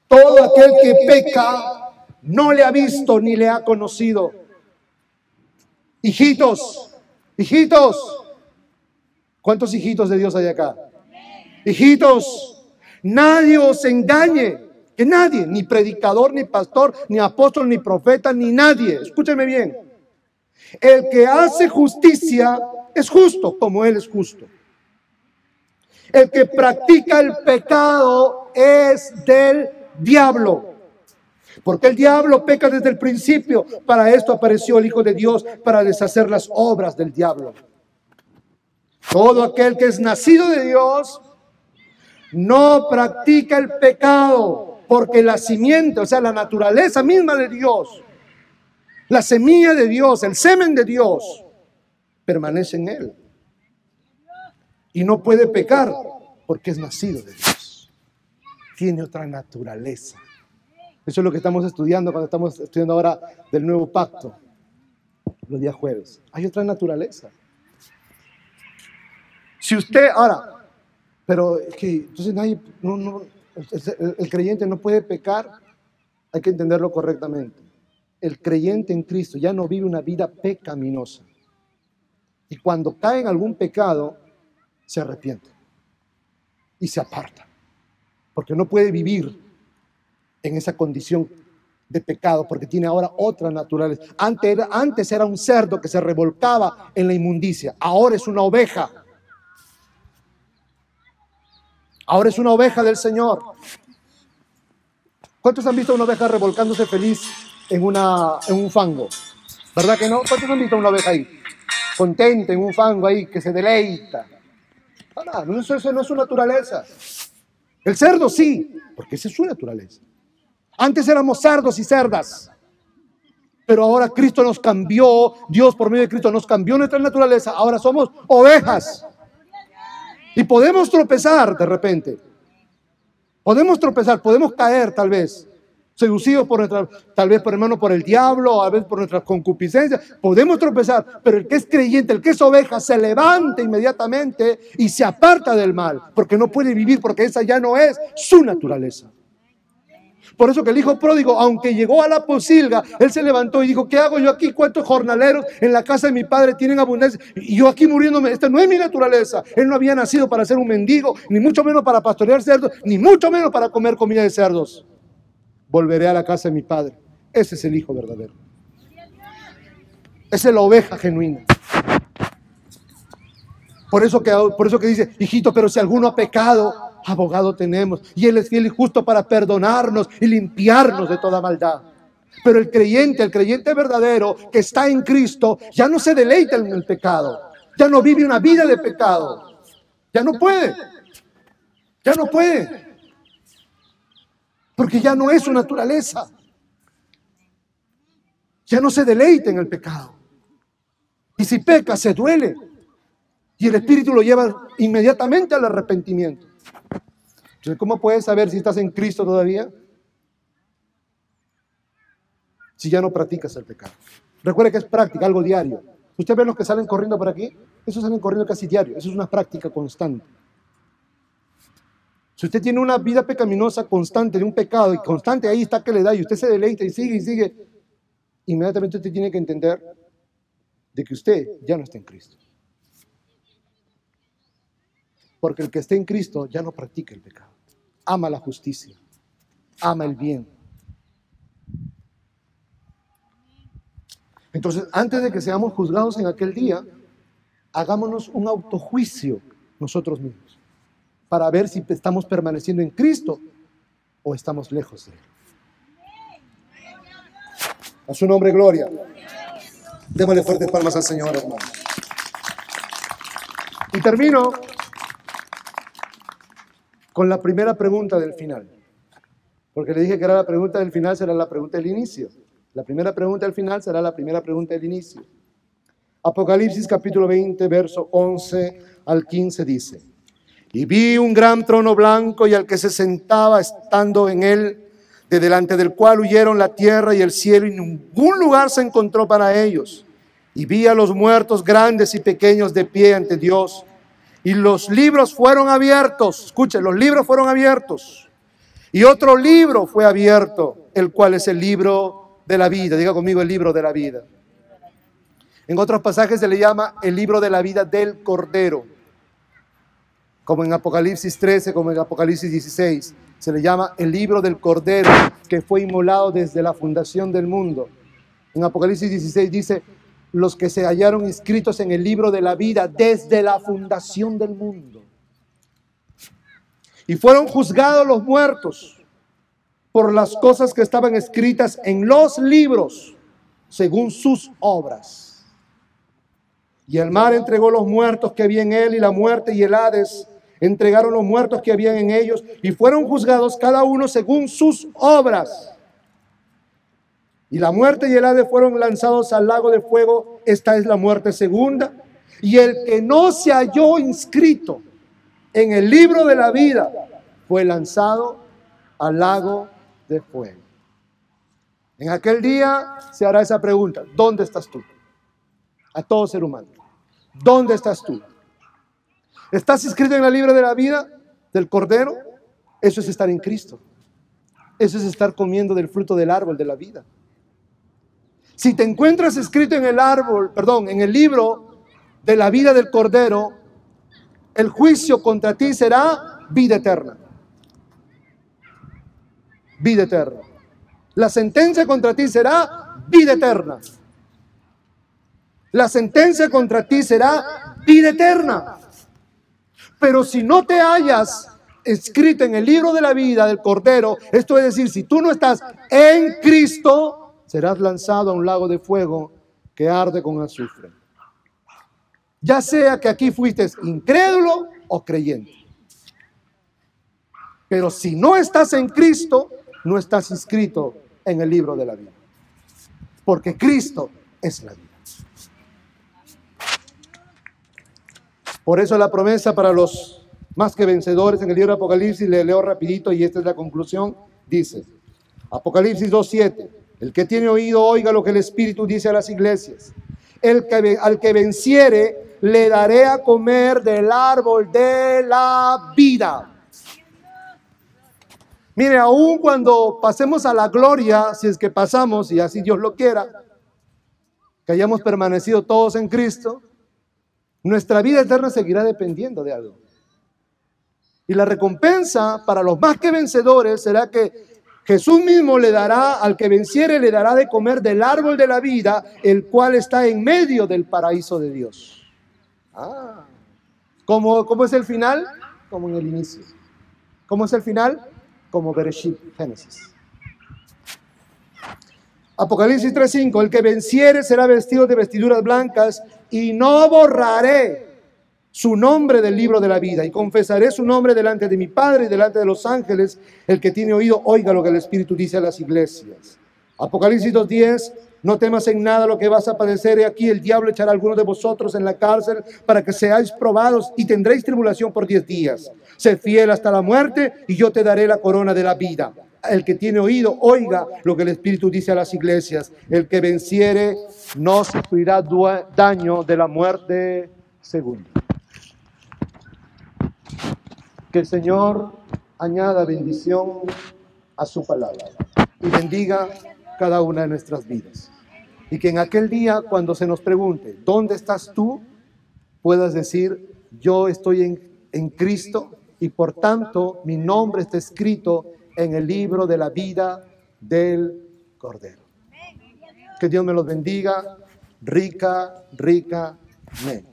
Todo aquel que peca no le ha visto ni le ha conocido. Hijitos, ¿cuántos hijitos de Dios hay acá? Hijitos, nadie os engañe, que nadie, ni predicador, ni pastor, ni apóstol, ni profeta, ni nadie, escúcheme bien, el que hace justicia es justo como Él es justo. El que practica el pecado es del diablo, porque el diablo peca desde el principio. Para esto apareció el Hijo de Dios, para deshacer las obras del diablo. Todo aquel que es nacido de Dios no practica el pecado, porque la simiente, o sea, la naturaleza misma de Dios, la semilla de Dios, el semen de Dios, permanece en él. Y no puede pecar porque es nacido de Dios. Tiene otra naturaleza. Eso es lo que estamos estudiando cuando estamos estudiando ahora del nuevo pacto, los días jueves. Hay otra naturaleza. Si usted, ahora, pero es que entonces nadie, el creyente no puede pecar, hay que entenderlo correctamente. El creyente en Cristo ya no vive una vida pecaminosa. Y cuando cae en algún pecado, se arrepiente y se aparta, porque no puede vivir en esa condición de pecado, porque tiene ahora otra naturaleza. Antes era un cerdo que se revolcaba en la inmundicia, ahora es una oveja. Ahora es una oveja del Señor. ¿Cuántos han visto a una oveja revolcándose feliz en un fango? ¿Verdad que no? ¿Cuántos han visto a una oveja ahí? Contenta en un fango ahí, que se deleita. No, eso no es su naturaleza. El cerdo sí, porque esa es su naturaleza. Antes éramos cerdos y cerdas, pero ahora Cristo nos cambió, Dios por medio de Cristo nos cambió nuestra naturaleza. Ahora somos ovejas. Y podemos tropezar de repente. Podemos tropezar, podemos caer tal vez, seducidos por tal vez por el diablo, a veces por nuestras concupiscencias. Podemos tropezar, pero el que es creyente, el que es oveja, se levanta inmediatamente y se aparta del mal, porque no puede vivir, porque esa ya no es su naturaleza. Por eso que el hijo pródigo, aunque llegó a la posilga, él se levantó y dijo: ¿qué hago yo aquí? ¿Cuántos jornaleros en la casa de mi padre tienen abundancia? Y yo aquí muriéndome. Esta no es mi naturaleza. Él no había nacido para ser un mendigo, ni mucho menos para pastorear cerdos, ni mucho menos para comer comida de cerdos. Volveré a la casa de mi padre. Ese es el hijo verdadero. Esa es la oveja genuina. Por eso que dice, hijito, pero si alguno ha pecado, abogado tenemos. Y Él es fiel y justo para perdonarnos y limpiarnos de toda maldad. Pero el creyente verdadero que está en Cristo, ya no se deleita en el pecado. Ya no vive una vida de pecado. Ya no puede. Ya no puede. Porque ya no es su naturaleza. Ya no se deleita en el pecado. Y si peca, se duele. Y el Espíritu lo lleva inmediatamente al arrepentimiento. Entonces, ¿cómo puedes saber si estás en Cristo todavía? Si ya no practicas el pecado. Recuerde que es práctica, algo diario. Usted ve los que salen corriendo por aquí, esos salen corriendo casi diario. Eso es una práctica constante. Si usted tiene una vida pecaminosa constante de un pecado y constante, ahí está que le da y usted se deleita y sigue, inmediatamente usted tiene que entender de que usted ya no está en Cristo. Porque el que esté en Cristo ya no practica el pecado. Ama la justicia. Ama el bien. Entonces, antes de que seamos juzgados en aquel día, hagámonos un autojuicio nosotros mismos para ver si estamos permaneciendo en Cristo o estamos lejos de Él. A su nombre, gloria. Démosle fuertes palmas al Señor, hermano. Y termino con la primera pregunta del final. Porque le dije que era la pregunta del final, será la pregunta del inicio. La primera pregunta del final será la primera pregunta del inicio. Apocalipsis capítulo 20, verso 11 al 15 dice: y vi un gran trono blanco y al que se sentaba estando en él, de delante del cual huyeron la tierra y el cielo, y ningún lugar se encontró para ellos. Y vi a los muertos grandes y pequeños de pie ante Dios. Y los libros fueron abiertos. Escuchen, los libros fueron abiertos. Y otro libro fue abierto, el cual es el libro de la vida. Diga conmigo, el libro de la vida. En otros pasajes se le llama el libro de la vida del Cordero. Como en Apocalipsis 13, como en Apocalipsis 16. Se le llama el libro del Cordero, que fue inmolado desde la fundación del mundo. En Apocalipsis 16 dice: los que se hallaron inscritos en el libro de la vida desde la fundación del mundo. Y fueron juzgados los muertos por las cosas que estaban escritas en los libros, según sus obras. Y el mar entregó los muertos que había en él, y la muerte y el Hades entregaron los muertos que habían en ellos, y fueron juzgados cada uno según sus obras. Y la muerte y el Hades fueron lanzados al lago de fuego. Esta es la muerte segunda. Y el que no se halló inscrito en el libro de la vida fue lanzado al lago de fuego. En aquel día se hará esa pregunta: ¿dónde estás tú? A todo ser humano. ¿Dónde estás tú? ¿Estás inscrito en el libro de la vida del Cordero? Eso es estar en Cristo. Eso es estar comiendo del fruto del árbol de la vida. Si te encuentras escrito en en el libro de la vida del Cordero, el juicio contra ti será vida eterna. Vida eterna. La sentencia contra ti será vida eterna. La sentencia contra ti será vida eterna. Pero si no te hayas escrito en el libro de la vida del Cordero, esto es decir, si tú no estás en Cristo, serás lanzado a un lago de fuego que arde con azufre. Ya sea que aquí fuiste incrédulo o creyente. Pero si no estás en Cristo, no estás inscrito en el libro de la vida. Porque Cristo es la vida. Por eso la promesa para los más que vencedores en el libro de Apocalipsis, le leo rapidito y esta es la conclusión, dice, Apocalipsis 2:7, el que tiene oído oiga lo que el Espíritu dice a las iglesias. Al que venciere le daré a comer del árbol de la vida. Mire, aún cuando pasemos a la gloria, si es que pasamos y así Dios lo quiera, que hayamos permanecido todos en Cristo, nuestra vida eterna seguirá dependiendo de algo. Y la recompensa para los más que vencedores será que Jesús mismo le dará, al que venciere, le dará de comer del árbol de la vida, el cual está en medio del paraíso de Dios. ¿Cómo es el final? Como en el inicio. ¿Cómo es el final? Como Bereshit, Génesis. Apocalipsis 3:5, el que venciere será vestido de vestiduras blancas y no borraré su nombre del libro de la vida y confesaré su nombre delante de mi Padre y delante de los ángeles. El que tiene oído, oiga lo que el Espíritu dice a las iglesias. Apocalipsis 2:10, no temas en nada lo que vas a padecer. He aquí el diablo echará a algunos de vosotros en la cárcel para que seáis probados y tendréis tribulación por 10 días. Sé fiel hasta la muerte y yo te daré la corona de la vida. El que tiene oído, oiga lo que el Espíritu dice a las iglesias. El que venciere no sufrirá daño de la muerte segunda. Que el Señor añada bendición a su palabra y bendiga cada una de nuestras vidas. Y que en aquel día, cuando se nos pregunte, ¿dónde estás tú?, puedas decir, yo estoy en Cristo y por tanto mi nombre está escrito en el libro de la vida del Cordero. Que Dios me los bendiga rica, rica, amén.